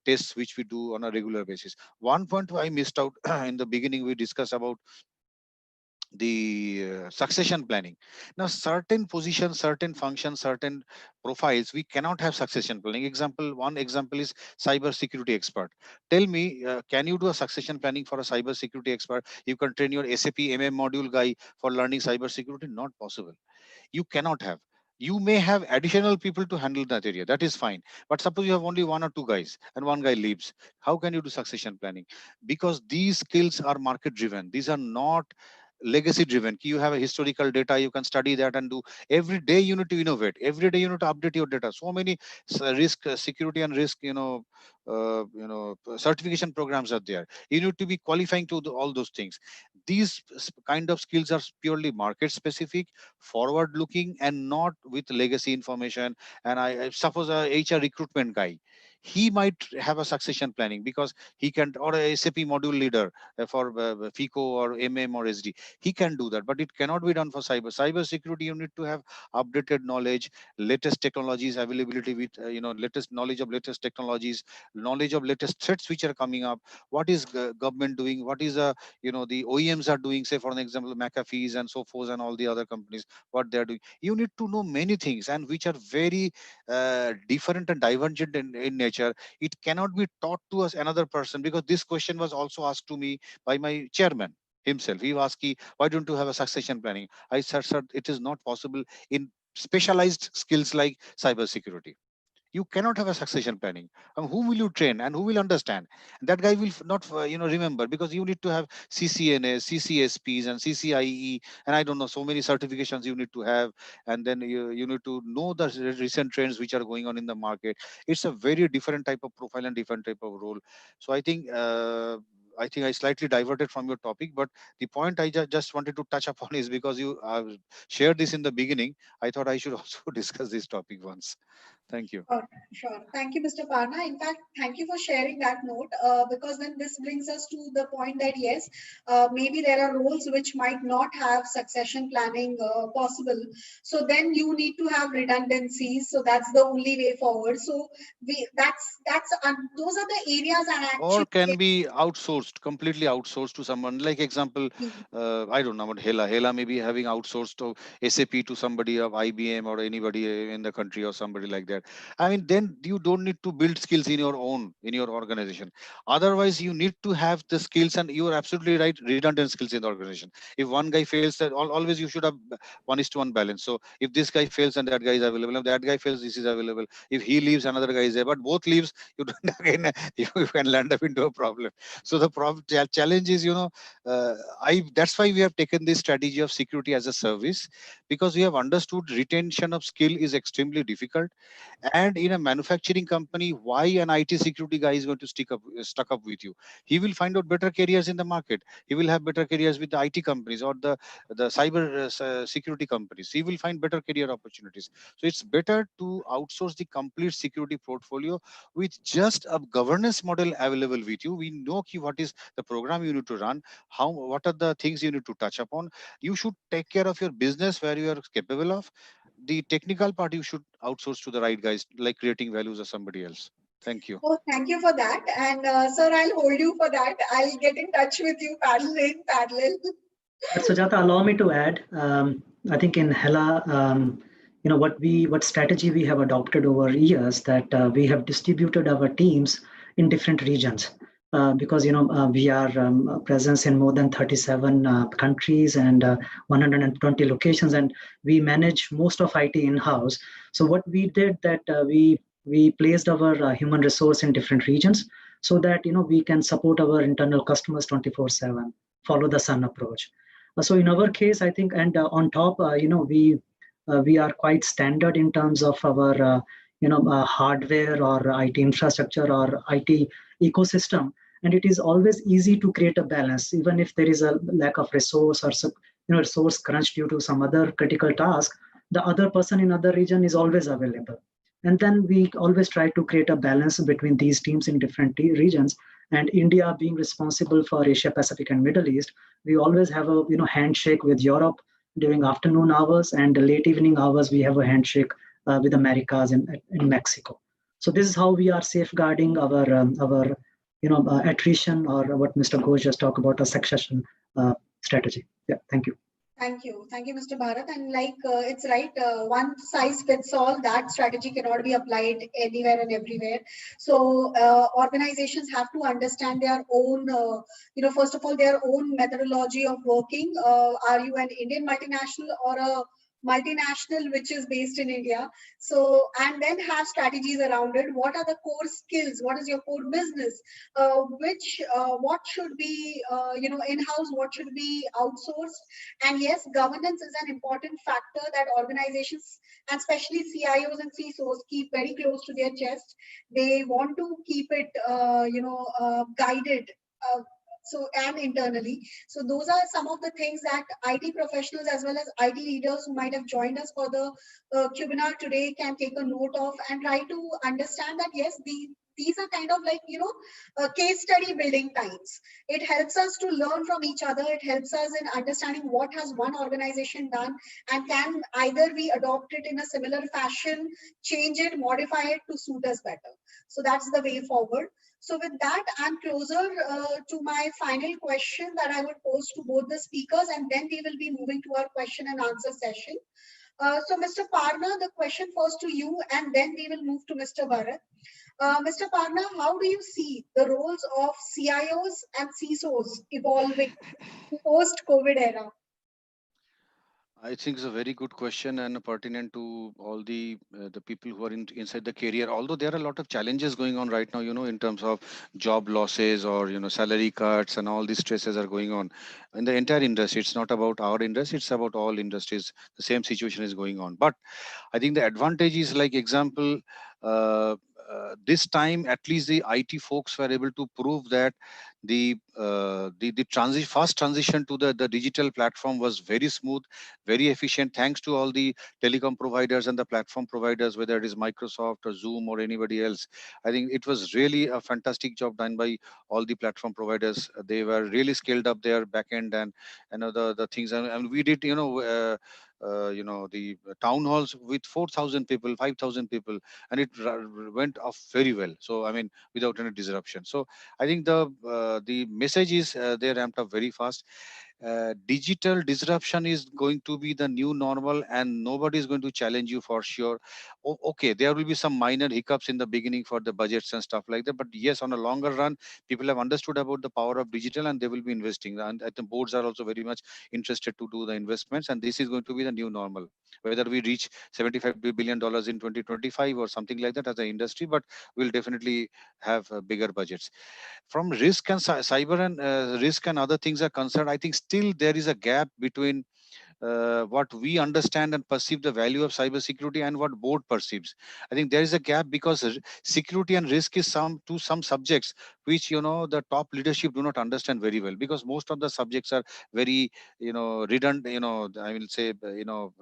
tests which we do on a regular basis. One point I missed out in the beginning, we discussed about the succession planning. Now certain positions, certain functions, certain profiles, we cannot have succession planning. One example is cyber security expert. Tell me, can you do a succession planning for a cyber security expert? You can train your SAP module guy for learning cyber security? Not possible. You cannot have. You may have additional people to handle that area, that is fine, but suppose you have only one or two guys and one guy leaves, how can you do succession planning? Because these skills are market driven, these are not legacy driven. You have a historical data, you can study that and do. Every day you need to innovate, every day you need to update your data. So many risk security and risk certification programs are there. You need to be qualifying to all those things. These kind of skills are purely market specific, forward looking, and not with legacy information. And I suppose a HR recruitment guy, he might have a succession planning because he can, or a SAP module leader for FICO or or SD, he can do that. But it cannot be done for cyber security. You need to have updated knowledge, latest technologies availability with latest knowledge of latest technologies, knowledge of latest threats which are coming up. What is government doing, what is the OEMs are doing, say for an example McAfee's and Sophos and all the other companies, what they are doing. You need to know many things, and which are very different and divergent in nature. It cannot be taught to us another person, because this question was also asked to me by my chairman himself. He asked, why don't you have a succession planning? I said, sir, it is not possible in specialized skills like cyber security. You cannot have a succession planning. Whom will you train and who will understand? That guy will not remember, because you need to have CCNA, CCSPs and CCIE, and I don't know, so many certifications you need to have. And then you need to know the recent trends which are going on in the market. It's a very different type of profile and different type of role. So I think I slightly diverted from your topic, but the point I just wanted to touch upon is because you shared this in the beginning, I thought I should also discuss this topic once. Thank you. Sure. Thank you, Mr. Parna. In fact, thank you for sharing that note, because then this brings us to the point that yes, maybe there are roles which might not have succession planning possible. So then you need to have redundancies. So that's the only way forward. So those are the areas and Or actually. can be outsourced, completely outsourced to someone. Like example, I don't know about Hela. Hela may be having outsourced to SAP to somebody of IBM or anybody in the country or somebody like that. I mean, then you don't need to build skills in your own, in your organization. Otherwise, you need to have the skills, and you are absolutely right, redundant skills in the organization. If one guy fails, that always you should have 1:1 balance. So if this guy fails and that guy is available, if that guy fails, this is available. If he leaves, another guy is there. But both leaves, you don't again you can land up into a problem. So the challenge is, I that's why we have taken this strategy of security as a service, because we have understood retention of skill is extremely difficult. And in a manufacturing company, why an IT security guy is going to stuck up with you? He will find out better careers in the market. He will have better careers with the IT companies or the cyber security companies. He will find better career opportunities. So it's better to outsource the complete security portfolio with just a governance model available with you. We know what is the program you need to run, what are the things you need to touch upon. You should take care of your business where you are capable of. The technical part you should outsource to the right guys, like creating values or somebody else. Thank you. Oh, thank you for that. And sir, I'll hold you for that. I'll get in touch with you parallel. But Sujata, allow me to add. I think in Hela, what strategy we have adopted over years, that we have distributed our teams in different regions, because we are presence in more than 37 countries and 120 locations, and we manage most of IT in-house. So what we did, that we placed our human resource in different regions, so that we can support our internal customers 24/7, follow the sun approach. So in our case, I think, and on top, we are quite standard in terms of our hardware or IT infrastructure or IT ecosystem, and it is always easy to create a balance, even if there is a lack of resource or resource crunch due to some other critical task. The other person in other region is always available, and then we always try to create a balance between these teams in different regions. And India being responsible for Asia Pacific and Middle East, we always have a handshake with Europe during afternoon hours, and the late evening hours we have a handshake with Americas in Mexico. So this is how we are safeguarding our attrition, or what Mr. Ghosh just talked about, a succession strategy. Yeah, thank you. Thank you, Mr. Bharat. And like it's right, one size fits all. That strategy cannot be applied anywhere and everywhere. So organizations have to understand their own, first of all, their own methodology of working. Are you an Indian multinational or a multinational which is based in India? So, and then have strategies around it. What are the core skills? What is your core business? What should be, in-house? What should be outsourced? And yes, governance is an important factor that organizations, and especially CIOs and CISOs, keep very close to their chest. They want to keep it, guided. And internally. So those are some of the things that IT professionals as well as IT leaders who might have joined us for the webinar today can take a note of, and try to understand that yes, these are kind of like, case study building times. It helps us to learn from each other. It helps us in understanding what has one organization done, and can either we adopt it in a similar fashion, change it, modify it to suit us better. So that's the way forward. So with that, I'm closer to my final question that I would pose to both the speakers, and then we will be moving to our question and answer session. So Mr. Parna, the question first to you, and then we will move to Mr. Bharat. Mr. Parna, how do you see the roles of CIOs and CISOs evolving post-COVID era? I think it's a very good question and pertinent to all the people who are inside the career. Although there are a lot of challenges going on right now, in terms of job losses or salary cuts, and all these stresses are going on in the entire industry. It's not about our industry; it's about all industries. The same situation is going on. But I think the advantage is, like example, this time, at least the IT folks were able to prove that the fast transition to the digital platform was very smooth, very efficient, thanks to all the telecom providers and the platform providers, whether it is Microsoft or Zoom or anybody else. I think it was really a fantastic job done by all the platform providers. They were really scaled up their backend and the things, and we did the town halls with 4,000 people, 5,000 people, and it went off very well. So I mean, without any disruption. So I think the message is they ramped up very fast. Digital disruption is going to be the new normal, and nobody is going to challenge you for sure. Okay, there will be some minor hiccups in the beginning for the budgets and stuff like that, but yes, on a longer run, people have understood about the power of digital and they will be investing, and the boards are also very much interested to do the investments, and this is going to be the new normal, whether we reach $75 billion in 2025 or something like that as an industry, but we'll definitely have bigger budgets. From risk and cyber and risk and other things are concerned, I think still there is a gap between what we understand and perceive the value of cybersecurity and what board perceives. I think there is a gap because security and risk is some subjects which the top leadership do not understand very well, because most of the subjects are very redundant, I will say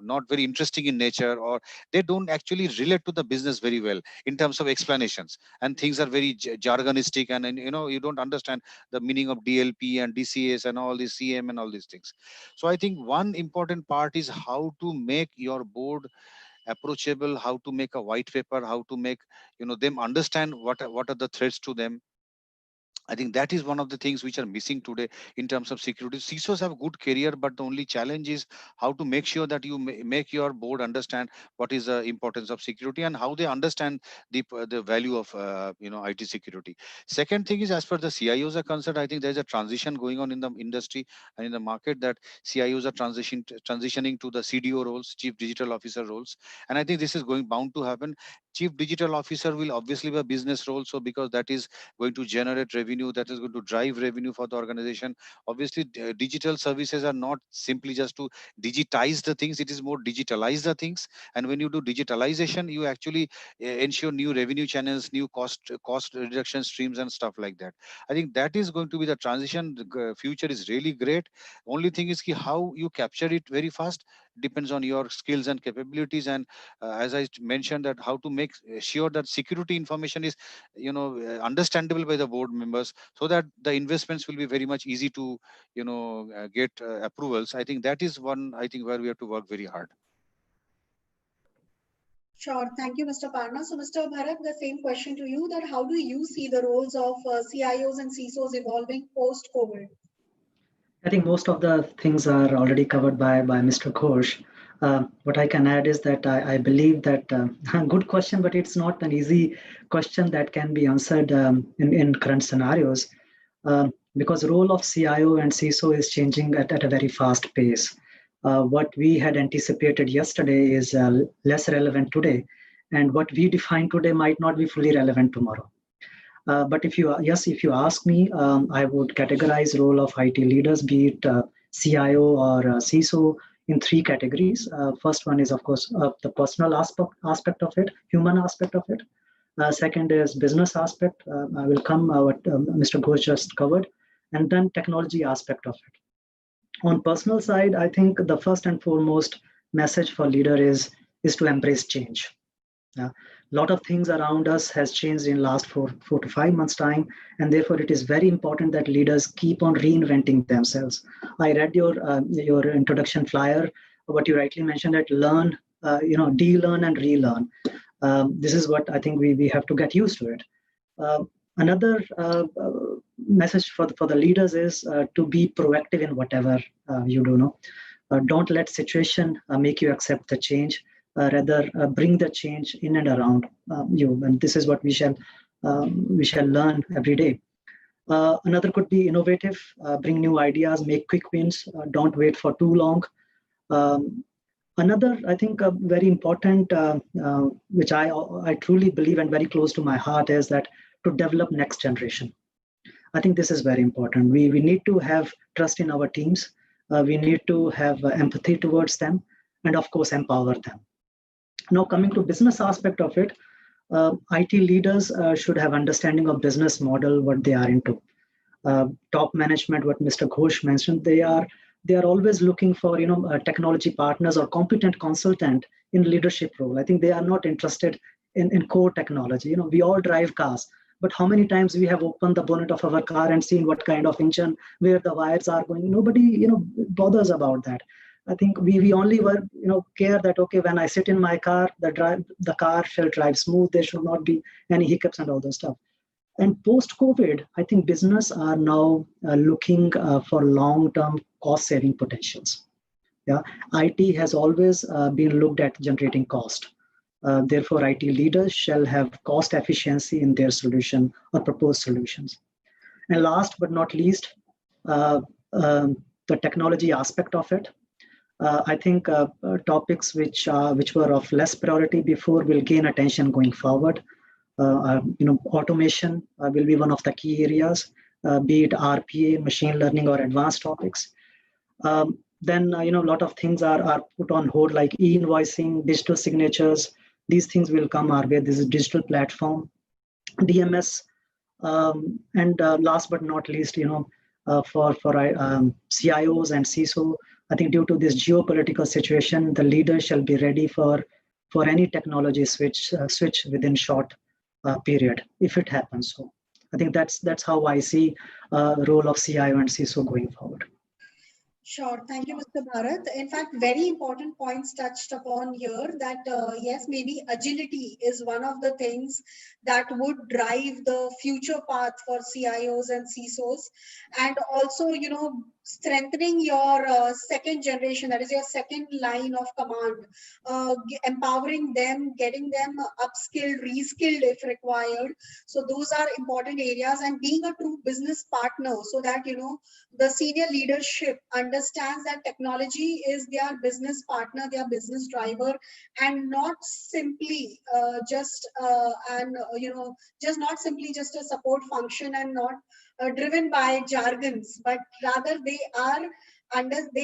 not very interesting in nature, or they don't actually relate to the business very well in terms of explanations, and things are very jargonistic, and you don't understand the meaning of DLP and DCS and all these CM and all these things. So I think one important part is how to make your board approachable, how to make a white paper, how to make them understand what are the threats to them. I think that is one of the things which are missing today in terms of security. CISOs have a good career, but the only challenge is how to make sure that you make your board understand what is the importance of security and how they understand the value of IT security. Second thing is, as far as the CIOs are concerned, I think there's a transition going on in the industry and in the market, that CIOs are transitioning to the CDO roles, Chief Digital Officer roles, and I think this is bound to happen. Chief Digital Officer will obviously be a business role, so because that is going to generate revenue, that is going to drive revenue for the organization. Obviously, digital services are not simply just to digitize the things, it is more digitalize the things. And when you do digitalization, you actually ensure new revenue channels, new cost reduction streams and stuff like that. I think that is going to be the transition. The future is really great. Only thing is how you capture it very fast depends on your skills and capabilities, and as I mentioned, that how to make sure that security information is understandable by the board members, so that the investments will be very much easy to get approvals. I think that is one, I think, where we have to work very hard. Sure. Thank you, Mr. Parna. So, Mr. Bharat, the same question to you, that how do you see the roles of CIOs and CISOs evolving post-COVID? I think most of the things are already covered by Mr. Ghosh. What I can add is that I believe that good question, but it's not an easy question that can be answered in current scenarios, because the role of CIO and CISO is changing at a very fast pace. What we had anticipated yesterday is less relevant today, and what we define today might not be fully relevant tomorrow. But if you ask me, I would categorize role of IT leaders, be it CIO or CISO, in three categories. First one is, of course, the personal aspect of it, human aspect of it. Second is business aspect. I will come what Mr. Ghosh just covered, and then technology aspect of it. On personal side, I think the first and foremost message for leader is to embrace change. A lot of things around us has changed in last 4 to 5 months time, and therefore it is very important that leaders keep on reinventing themselves. I read your introduction flyer. What you rightly mentioned, that learn, de-learn and relearn. This is what I think we have to get used to it. Another message for the leaders is to be proactive in whatever you do. Don't let situation make you accept the change. Rather bring the change in and around you, and this is what we shall learn every day. Another could be innovative, bring new ideas, make quick wins, don't wait for too long. Another, I think, very important, which I truly believe and very close to my heart, is that to develop next generation. I think this is very important. We need to have trust in our teams. We need to have empathy towards them, and of course, empower them. Now, coming to business aspect of it, IT leaders should have understanding of business model, what they are into. Top management, what Mr. Ghosh mentioned, they are always looking for technology partners or competent consultant in leadership role. I think they are not interested in core technology. We all drive cars, but how many times we have opened the bonnet of our car and seen what kind of engine, where the wires are going? Nobody bothers about that. I think we only were care that, okay, when I sit in my car, the car shall drive smooth, there should not be any hiccups and all those stuff. And post-COVID, I think business are now looking for long-term cost-saving potentials. Yeah, IT has always been looked at generating cost. Therefore, IT leaders shall have cost efficiency in their solution or proposed solutions. And last but not least, the technology aspect of it. I think topics which were of less priority before will gain attention going forward. Automation will be one of the key areas, be it RPA, machine learning, or advanced topics. Then a lot of things are put on hold, like e-invoicing, digital signatures. These things will come our way. This is a digital platform, DMS, and last but not least, for CIOs and CISO, I think due to this geopolitical situation, the leaders shall be ready for any technology switch within short period if it happens. So I think that's how I see role of CIO and CISO going forward. Sure. Thank you, Mr. Bharat. In fact, very important points touched upon here that, yes, maybe agility is one of the things that would drive the future path for CIOs and CISOs. And also, strengthening your second generation, that is your second line of command, empowering them, getting them upskilled, reskilled if required. So those are important areas, and being a true business partner so that, the senior leadership understands that technology is their business partner, their business driver, and not simply just not simply just a support function, and not driven by jargons, but rather they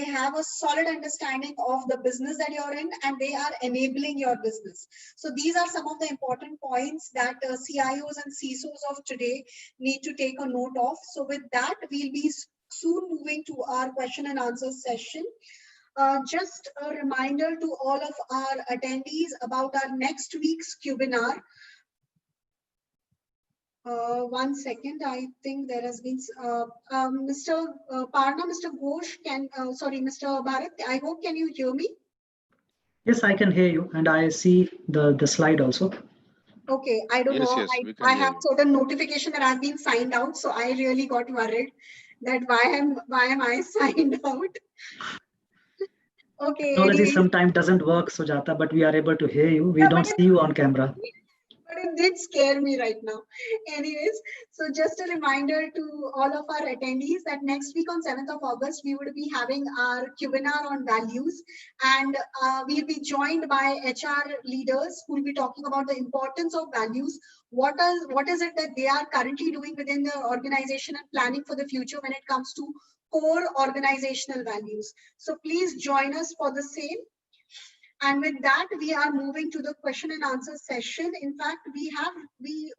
have a solid understanding of the business that you're in, and they are enabling your business. So these are some of the important points that CIOs and CISOs of today need to take a note of. So with that, we'll be soon moving to our question and answer session. Just a reminder to all of our attendees about our next week's webinar. One second, I think there has been Mr. Parna, Mr. Ghosh, Mr. Bharat, I hope, can you hear me? Yes, I can hear you, and I see the slide also. Okay, I don't know. Yes, I have certain notification that I've been signed out, so I really got worried that why am I signed out? Okay. Technology sometimes doesn't work, Sujata, but we are able to hear you. We don't see you on camera. But it did scare me right now. Anyways, so just a reminder to all of our attendees that next week on 7th of August, we would be having our webinar on values, and we'll be joined by HR leaders who will be talking about the importance of values. What is it that they are currently doing within their organization and planning for the future when it comes to core organizational values. So please join us for the same. And with that, we are moving to the question and answer session. In fact, we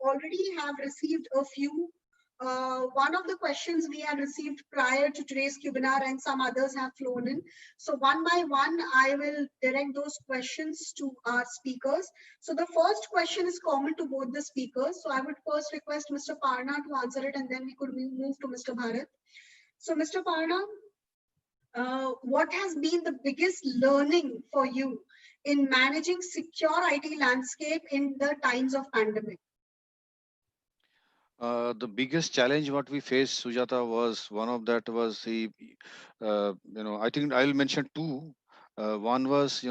already have received a few. One of the questions we had received prior to today's webinar, and some others have flown in. So one by one, I will direct those questions to our speakers. So the first question is common to both the speakers. So I would first request Mr. Parna to answer it, and then we could move to Mr. Bharat. So Mr. Parna, what has been the biggest learning for you in managing secure IT landscape in the times of pandemic? The biggest challenge what we faced, Sujata, was one of that was the, I think I'll mention two. One was,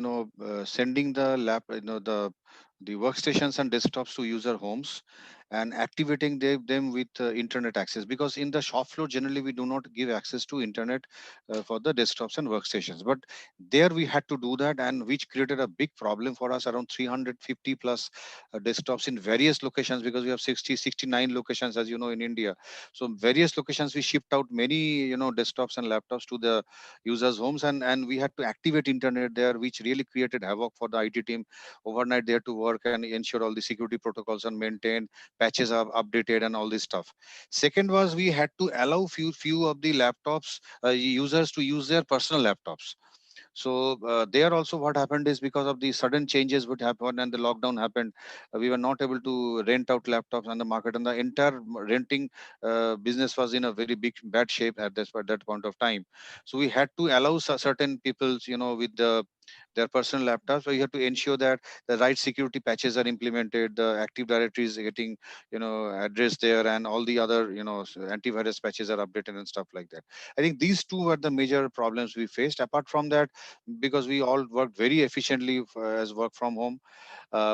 sending the the workstations and desktops to user homes, and activating them with internet access, because in the shop floor generally we do not give access to internet for the desktops and workstations. But there we had to do that, and which created a big problem for us, around 350 plus desktops in various locations, because we have 69 locations, as you know, in India. So various locations we shipped out many, desktops and laptops to the users homes, and we had to activate internet there, which really created havoc for the IT team. Overnight they had to work and ensure all the security protocols are maintained, patches are updated, and all this stuff. Second was, we had to allow few of the laptops users to use their personal laptops. So there also what happened is, because of the sudden changes would happen and the lockdown happened, we were not able to rent out laptops on the market, and the entire renting business was in a very bad shape at that point of time. So we had to allow certain people's, with their personal laptops. So you have to ensure that the right security patches are implemented, the Active Directory is getting, addressed there, and all the other, antivirus patches are updated and stuff like that. I think these two were the major problems we faced. Apart from that, because we all worked very efficiently as work from home,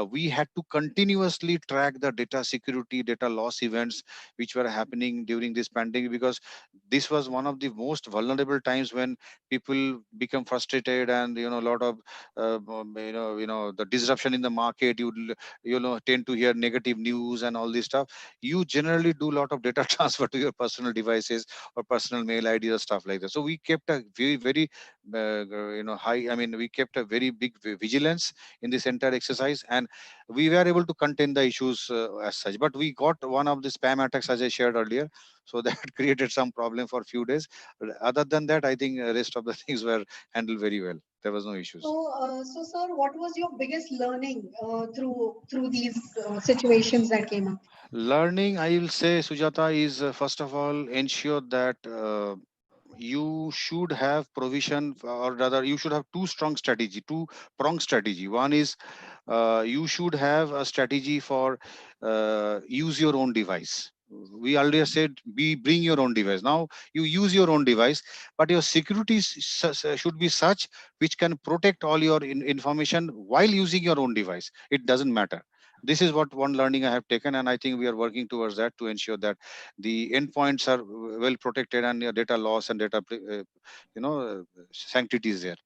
we had to continuously track the data security, data loss events which were happening during this pandemic, because this was one of the most vulnerable times when people become frustrated, and a lot of the disruption in the market. Tend to hear negative news and all this stuff. You generally do a lot of data transfer to your personal devices or personal mail ID or stuff like that. So we kept a very high, I mean, we kept a very big vigilance in this entire exercise, and we were able to contain the issues as such. But we got one of the spam attacks, as I shared earlier, so that created some problem for a few days. But other than that, I think rest of the things were handled very well. There was no issues. So, sir, what was your biggest learning through these situations that came up? Learning, I will say, Sujata, is first of all, ensure that you should have provision, or rather you should have two prong strategy. One is, you should have a strategy for use your own device. We earlier said, bring your own device. Now you use your own device, but your security should be such which can protect all your information while using your own device. It doesn't matter. This is what one learning I have taken, and I think we are working towards that, to ensure that the endpoints are well protected, and your data loss and data sanctity is there.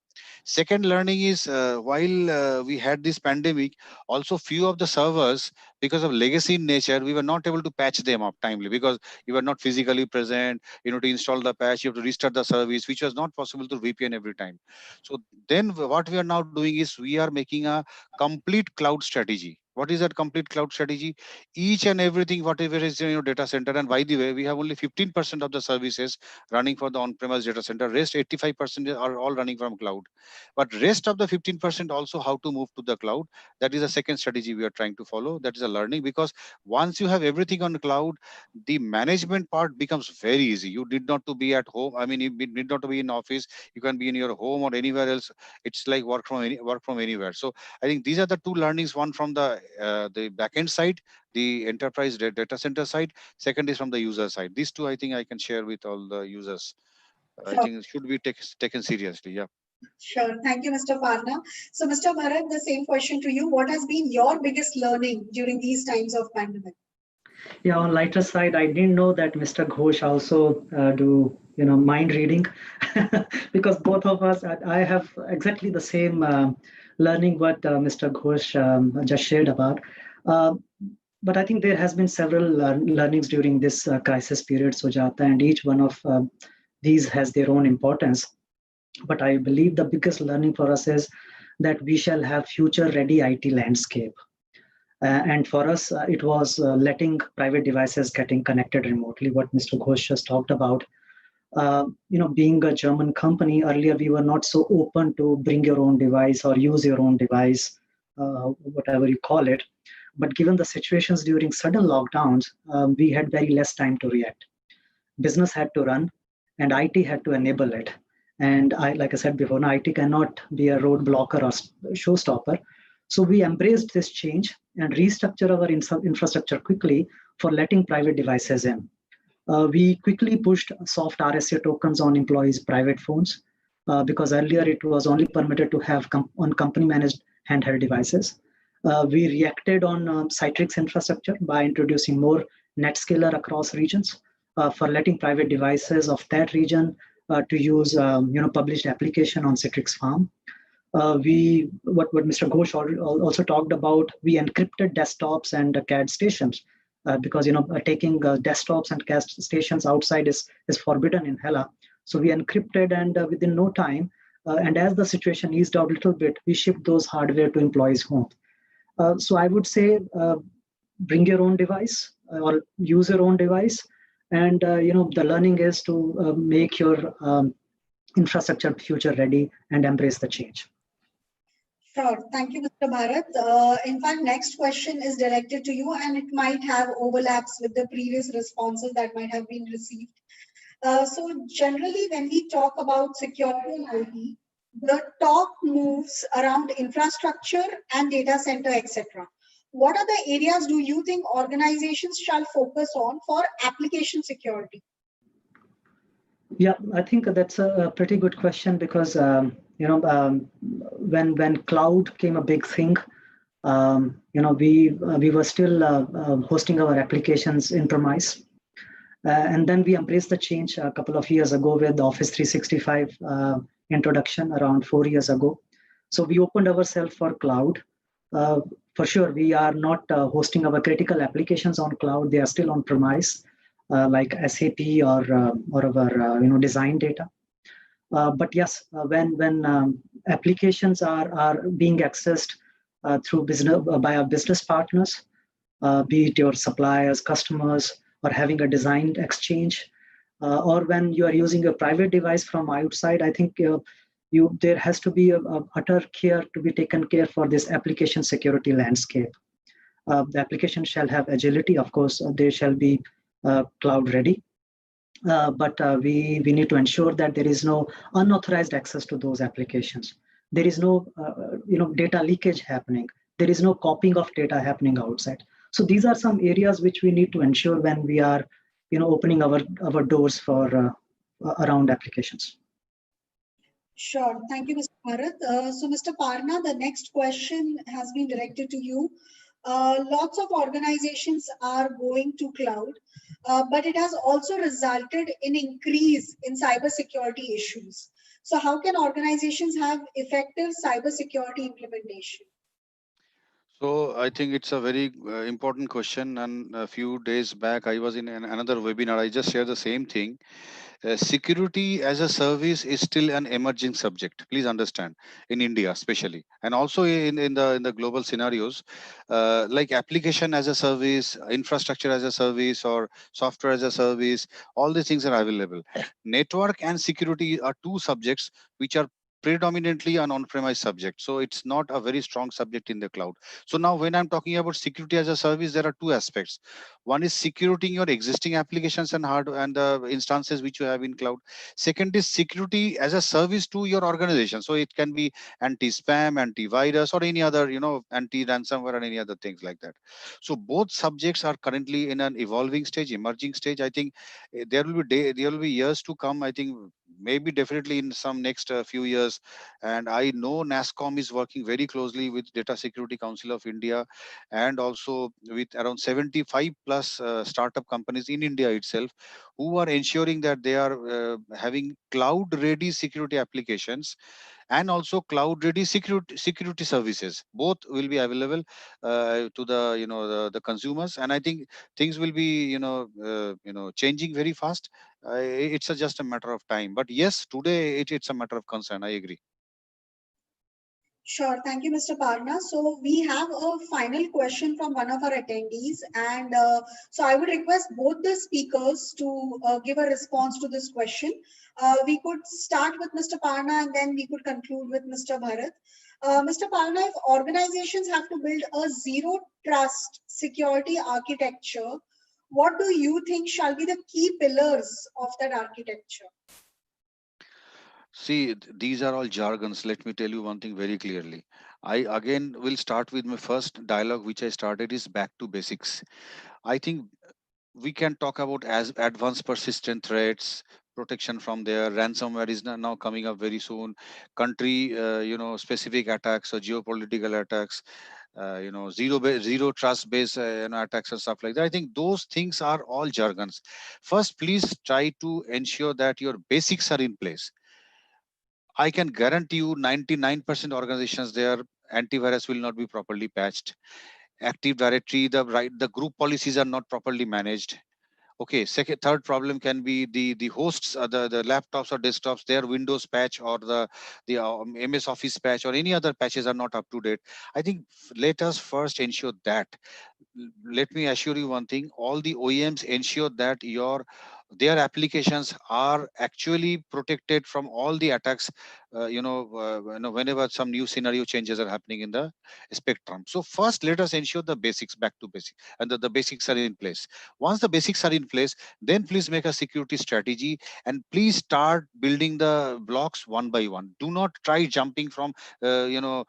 Second learning is, while we had this pandemic, also few of the servers, because of legacy in nature, we were not able to patch them up timely, because you were not physically present. To install the patch, you have to restart the service, which was not possible through VPN every time. So then what we are now doing is, we are making a complete cloud strategy. What is that complete cloud strategy? Each and everything, whatever is in your data center, and by the way, we have only 15% of the services running for the on-premise data center. Rest 85% are all running from cloud. But rest of the 15% also, how to move to the cloud. That is the second strategy we are trying to follow. That is a learning, because once you have everything on the cloud, the management part becomes very easy. You need not to be at home. I mean, you need not to be in office. You can be in your home or anywhere else. It's like work from anywhere. So I think these are the two learnings. One from the backend side, the enterprise data center side. Second is from the user side. These two, I think, I can share with all the users. I Sure. think it should be taken seriously. Yeah. Sure. Thank you, Mr. Farna. So, Mr. Bharat, the same question to you. What has been your biggest learning during these times of pandemic? Yeah, on lighter side, I didn't know that Mr. Ghosh also do mind reading, because both of us, I have exactly the same learning what Mr. Ghosh just shared about. Uh, but I think there has been several learnings during this crisis period, Sujata, and each one of these has their own importance. But I believe the biggest learning for us is that we shall have future-ready IT landscape. And for us, it was letting private devices getting connected remotely, what Mr. Ghosh just talked about. Being a German company, earlier we were not so open to bring your own device or use your own device, whatever you call it. But given the situations during sudden lockdowns, we had very less time to react. Business had to run, and IT had to enable it. And like I said before, IT cannot be a roadblocker or showstopper. So we embraced this change and restructure our infrastructure quickly for letting private devices in. We quickly pushed soft RSA tokens on employees' private phones, because earlier it was only permitted to have on company-managed handheld devices. We reacted on Citrix infrastructure by introducing more NetScaler across regions for letting private devices of that region to use published application on Citrix Farm. What Mr. Ghosh also talked about, we encrypted desktops and CAD stations because taking desktops and CAD stations outside is forbidden in HELA. So we encrypted, and within no time, and as the situation eased out a little bit, we shipped those hardware to employees' homes. So I would say bring your own device or use your own device, and the learning is to make your infrastructure future ready and embrace the change. Sure. Thank you, Mr. Bharat. In fact, next question is directed to you, and it might have overlaps with the previous responses that might have been received. So generally, when we talk about security and IT, the talk moves around infrastructure and data center, etc. What are the areas do you think organizations shall focus on for application security? Yeah, I think that's a pretty good question because when cloud came a big thing, we were still hosting our applications in premise, and then we embraced the change a couple of years ago with Office 365 introduction around 4 years ago. So we opened ourselves for cloud. For sure, we are not hosting our critical applications on cloud; they are still on premise. Like SAP or our design data. But yes, when applications are being accessed through business by our business partners, be it your suppliers, customers, or having a design exchange, or when you are using a private device from outside, I think there has to be a utter care to be taken care for this application security landscape. The application shall have agility, of course. They shall be cloud ready, but we need to ensure that there is no unauthorized access to those applications. There is no data leakage happening. There is no copying of data happening outside. So these are some areas which we need to ensure when we are opening our doors for around applications. Sure. Thank you, Mr. Bharat. So, Mr. Parna, the next question has been directed to you. Lots of organizations are going to cloud, but it has also resulted in increase in cybersecurity issues. So how can organizations have effective cybersecurity implementation? So I think it's a very important question. And a few days back, I was in another webinar. I just shared the same thing. Security as a service is still an emerging subject. Please understand, in India especially, and also in the global scenarios, like application as a service, infrastructure as a service, or software as a service. All these things are available. Network and security are two subjects which are predominantly an on-premise subject, so it's not a very strong subject in the cloud. So now when I'm talking about security as a service, there are two aspects. One is securing your existing applications and hardware and the instances which you have in cloud. Second is security as a service to your organization. So it can be anti-spam, antivirus, or any other, anti-ransomware and any other things like that. So both subjects are currently in an evolving stage, emerging stage. I think there will be years to come. I think maybe definitely in some next few years. And I know NASSCOM is working very closely with Data Security Council of India, and also with around 75 plus startup companies in India itself, who are ensuring that they are having cloud ready security applications and also cloud ready security services. Both will be available to the consumers, and I think things will be changing very fast. It's just a matter of time, but yes, today it's a matter of concern. I agree. Sure. Thank you, Mr. Parna. So we have a final question from one of our attendees. And so I would request both the speakers to give a response to this question. We could start with Mr. Parna and then we could conclude with Mr. Bharat. Mr. Parna, if organizations have to build a zero trust security architecture, what do you think shall be the key pillars of that architecture? See, these are all jargons. Let me tell you one thing very clearly. I again will start with my first dialogue, which I started is back to basics. I think we can talk about as advanced persistent threats, protection from there. Ransomware is now coming up very soon. Country, specific attacks or geopolitical attacks. Zero trust based attacks and stuff like that. I think those things are all jargons. First, please try to ensure that your basics are in place. I can guarantee you 99% organizations there, antivirus will not be properly patched. Active Directory, the group policies are not properly managed. Okay, third problem can be the hosts, the laptops or desktops, their Windows patch or the MS Office patch or any other patches are not up to date. I think let us first ensure that. Let me assure you one thing: all the OEMs ensure that their applications are actually protected from all the attacks. Whenever some new scenario changes are happening in the spectrum. So first, let us ensure the basics, back to basic, and the basics are in place. Once the basics are in place, then please make a security strategy and please start building the blocks one by one. Do not try jumping from ground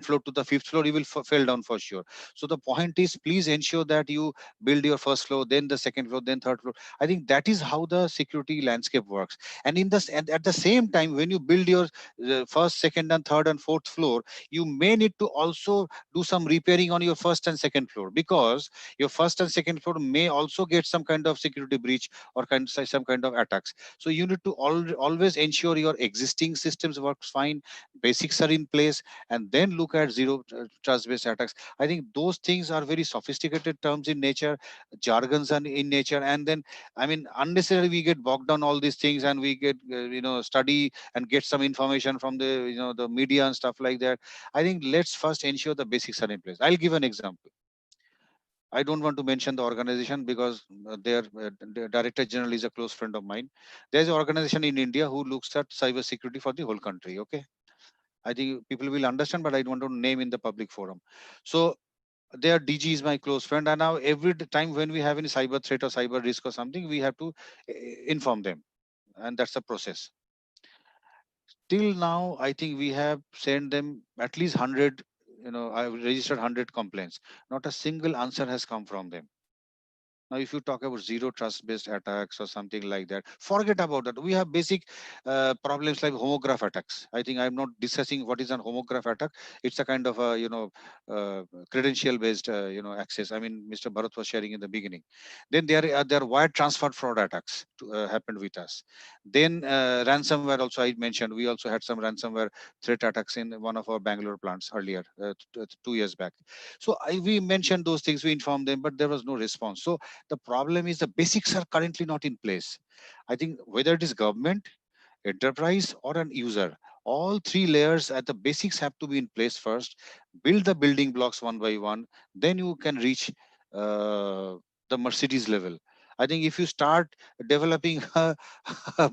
floor to the fifth floor. You will fall down for sure. So the point is, please ensure that you build your first floor, then the second floor, then third floor. I think that is how the security landscape works. And at the same time, when you build your first, second, and third and fourth floor, you may need to also do some repairing on your first and second floor, because your first and second floor may also get some kind of security breach or some kind of attacks. So you need to always ensure your existing systems works fine, basics are in place, and then look at zero trust based attacks. I think those things are very sophisticated terms in nature, jargons and in nature, and then unnecessarily we get bogged down all these things, and we get study and get some information from the media and stuff like that. I think let's first ensure the basics are in place. I'll give an example. I don't want to mention the organization because their director general is a close friend of mine. There's an organization in India who looks at cyber security for the whole country. Okay, I think people will understand, but I don't want to name in the public forum. So their DG is my close friend, and now every time when we have any cyber threat or cyber risk or something, we have to inform them, and that's a process. Till now, I think we have sent them at least 100. I've registered 100 complaints. Not a single answer has come from them. Now, if you talk about zero trust based attacks or something like that, forget about that. We have basic problems like homograph attacks. I think I'm not discussing what is an homograph attack. It's a kind of a credential based access. I mean, Mr. Bharat was sharing in the beginning. Then there are wire transfer fraud attacks happened with us. Then ransomware also I mentioned. We also had some ransomware threat attacks in one of our Bangalore plants earlier, 2 years back. So we mentioned those things. We informed them, but there was no response. So the problem is the basics are currently not in place. I think whether it is government, enterprise, or an user, all three layers at the basics have to be in place first. Build the building blocks one by one, then you can reach the Mercedes level. I think if you start developing a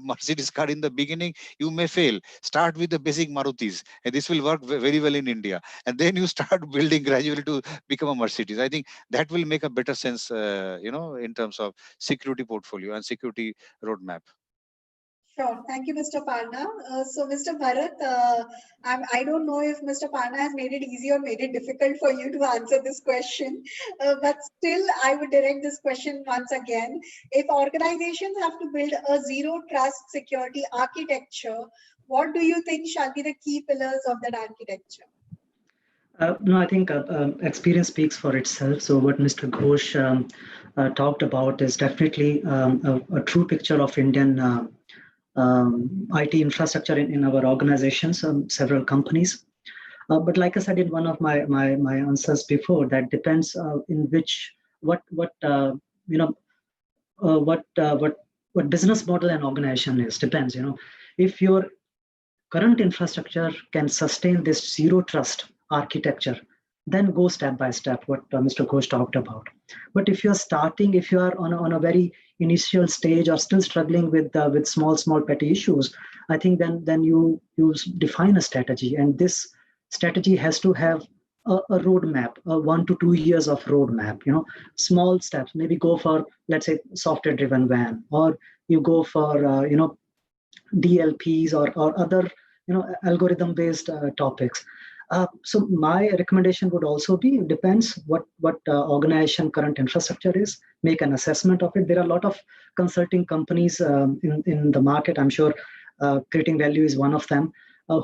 Mercedes car in the beginning, you may fail. Start with the basic Marutis, and this will work very well in India. And then you start building gradually to become a Mercedes. I think that will make a better sense, in terms of security portfolio and security roadmap. Sure. Thank you, Mr. Parna. So, Mr. Bharat, I don't know if Mr. Parna has made it easy or made it difficult for you to answer this question, but still, I would direct this question once again. If organizations have to build a zero trust security architecture, what do you think shall be the key pillars of that architecture? No, I think experience speaks for itself. So what Mr. Ghosh talked about is definitely a true picture of Indian IT infrastructure in our organizations, several companies. But like I said in one of my answers before, that depends in what business model an organization is. Depends. If your current infrastructure can sustain this zero trust architecture, then go step by step, what Mr. Ghosh talked about. But if you're starting, if you are on a very initial stage or still struggling with small petty issues, I think then you define a strategy, and this strategy has to have a roadmap, a 1 to 2 years of roadmap. Small steps. Maybe go for, let's say, software-driven WAN, or you go for DLPs or other algorithm-based topics. So my recommendation would also be, depends what organization current infrastructure is, make an assessment of it. There are a lot of consulting companies in the market. I'm sure Creating Value is one of them,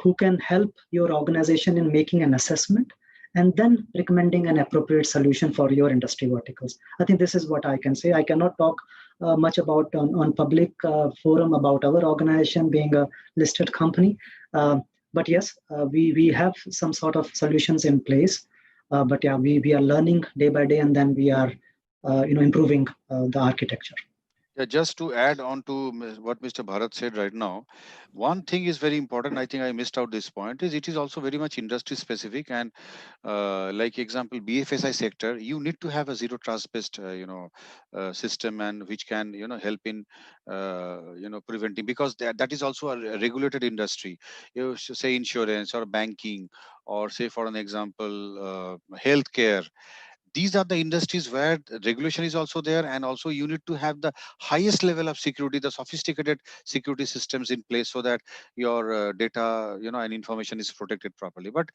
who can help your organization in making an assessment and then recommending an appropriate solution for your industry verticals. I think this is what I can say. I cannot talk much about on public forum about our organization being a listed company. But yes, we have some sort of solutions in place. But yeah, we are learning day by day, and then we are improving the architecture. Yeah, just to add on to what Mr. Bharat said right now, one thing is very important. I think I missed out this point. Is it is also very much industry specific, and like example BFSI sector, you need to have a zero trust based system, and which can help in preventing, because that is also a regulated industry. You say insurance or banking, or say for an example healthcare. These are the industries where the regulation is also there, and also you need to have the highest level of security, the sophisticated security systems in place, so that your data and information is protected properly. But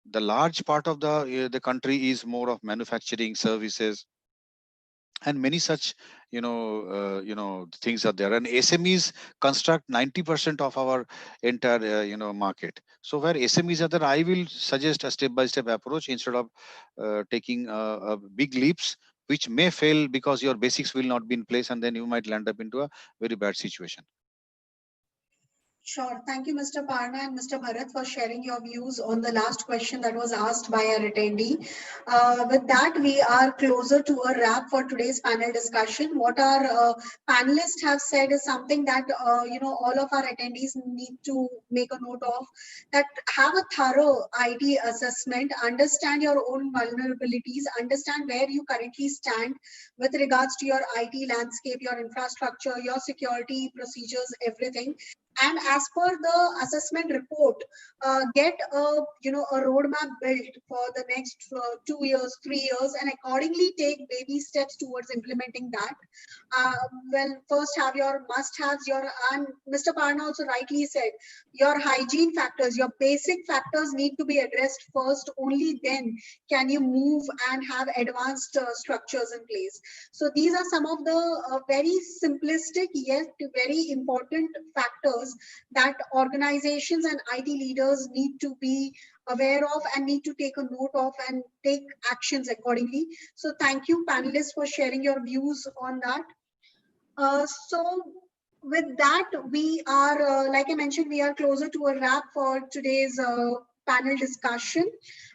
the large part of the country is more of manufacturing, services, and many such things are there, and SMEs construct 90% of our entire market. So where SMEs are there, I will suggest a step-by-step approach instead of taking big leaps which may fail because your basics will not be in place, and then you might land up into a very bad situation. Sure. Thank you, Mr. Parna and Mr. Bharat, for sharing your views on the last question that was asked by our attendee. With that, we are closer to a wrap for today's panel discussion. What our panelists have said is something that all of our attendees need to make a note of. That have a thorough IT assessment, understand your own vulnerabilities, understand where you currently stand with regards to your IT landscape, your infrastructure, your security procedures, everything. And as per the assessment report, get a roadmap built for the next 2 years, 3 years, and accordingly take baby steps towards implementing that. First have your must-haves. And Mr. Parna also rightly said, your hygiene factors, your basic factors need to be addressed first. Only then can you move and have advanced structures in place. So these are some of the very simplistic yet very important factors that organizations and IT leaders need to be aware of and need to take a note of and take actions accordingly. So thank you, panelists, for sharing your views on that. So with that, we are, like I mentioned, we are closer to a wrap for today's panel discussion.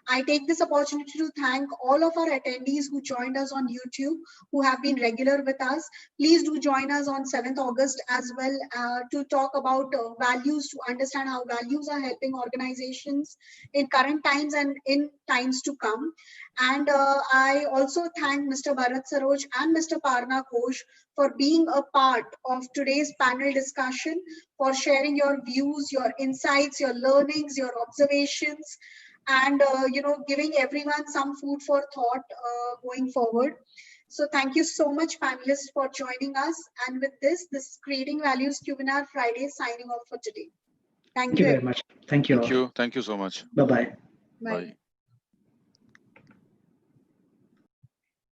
I take this opportunity to thank all of our attendees who joined us on YouTube, who have been regular with us. Please do join us on 7th August as well to talk about values, to understand how values are helping organizations in current times and in times to come. And I also thank Mr. Bharat Saroj and Mr. Parna Ghosh for being a part of today's panel discussion, for sharing your views, your insights, your learnings, your observations, and giving everyone some food for thought going forward. So thank you so much, panelists, for joining us. And with this Creating Values Webinar Friday signing off for today. Thank you very much. Thank you. Thank you so much. Bye-bye. Bye.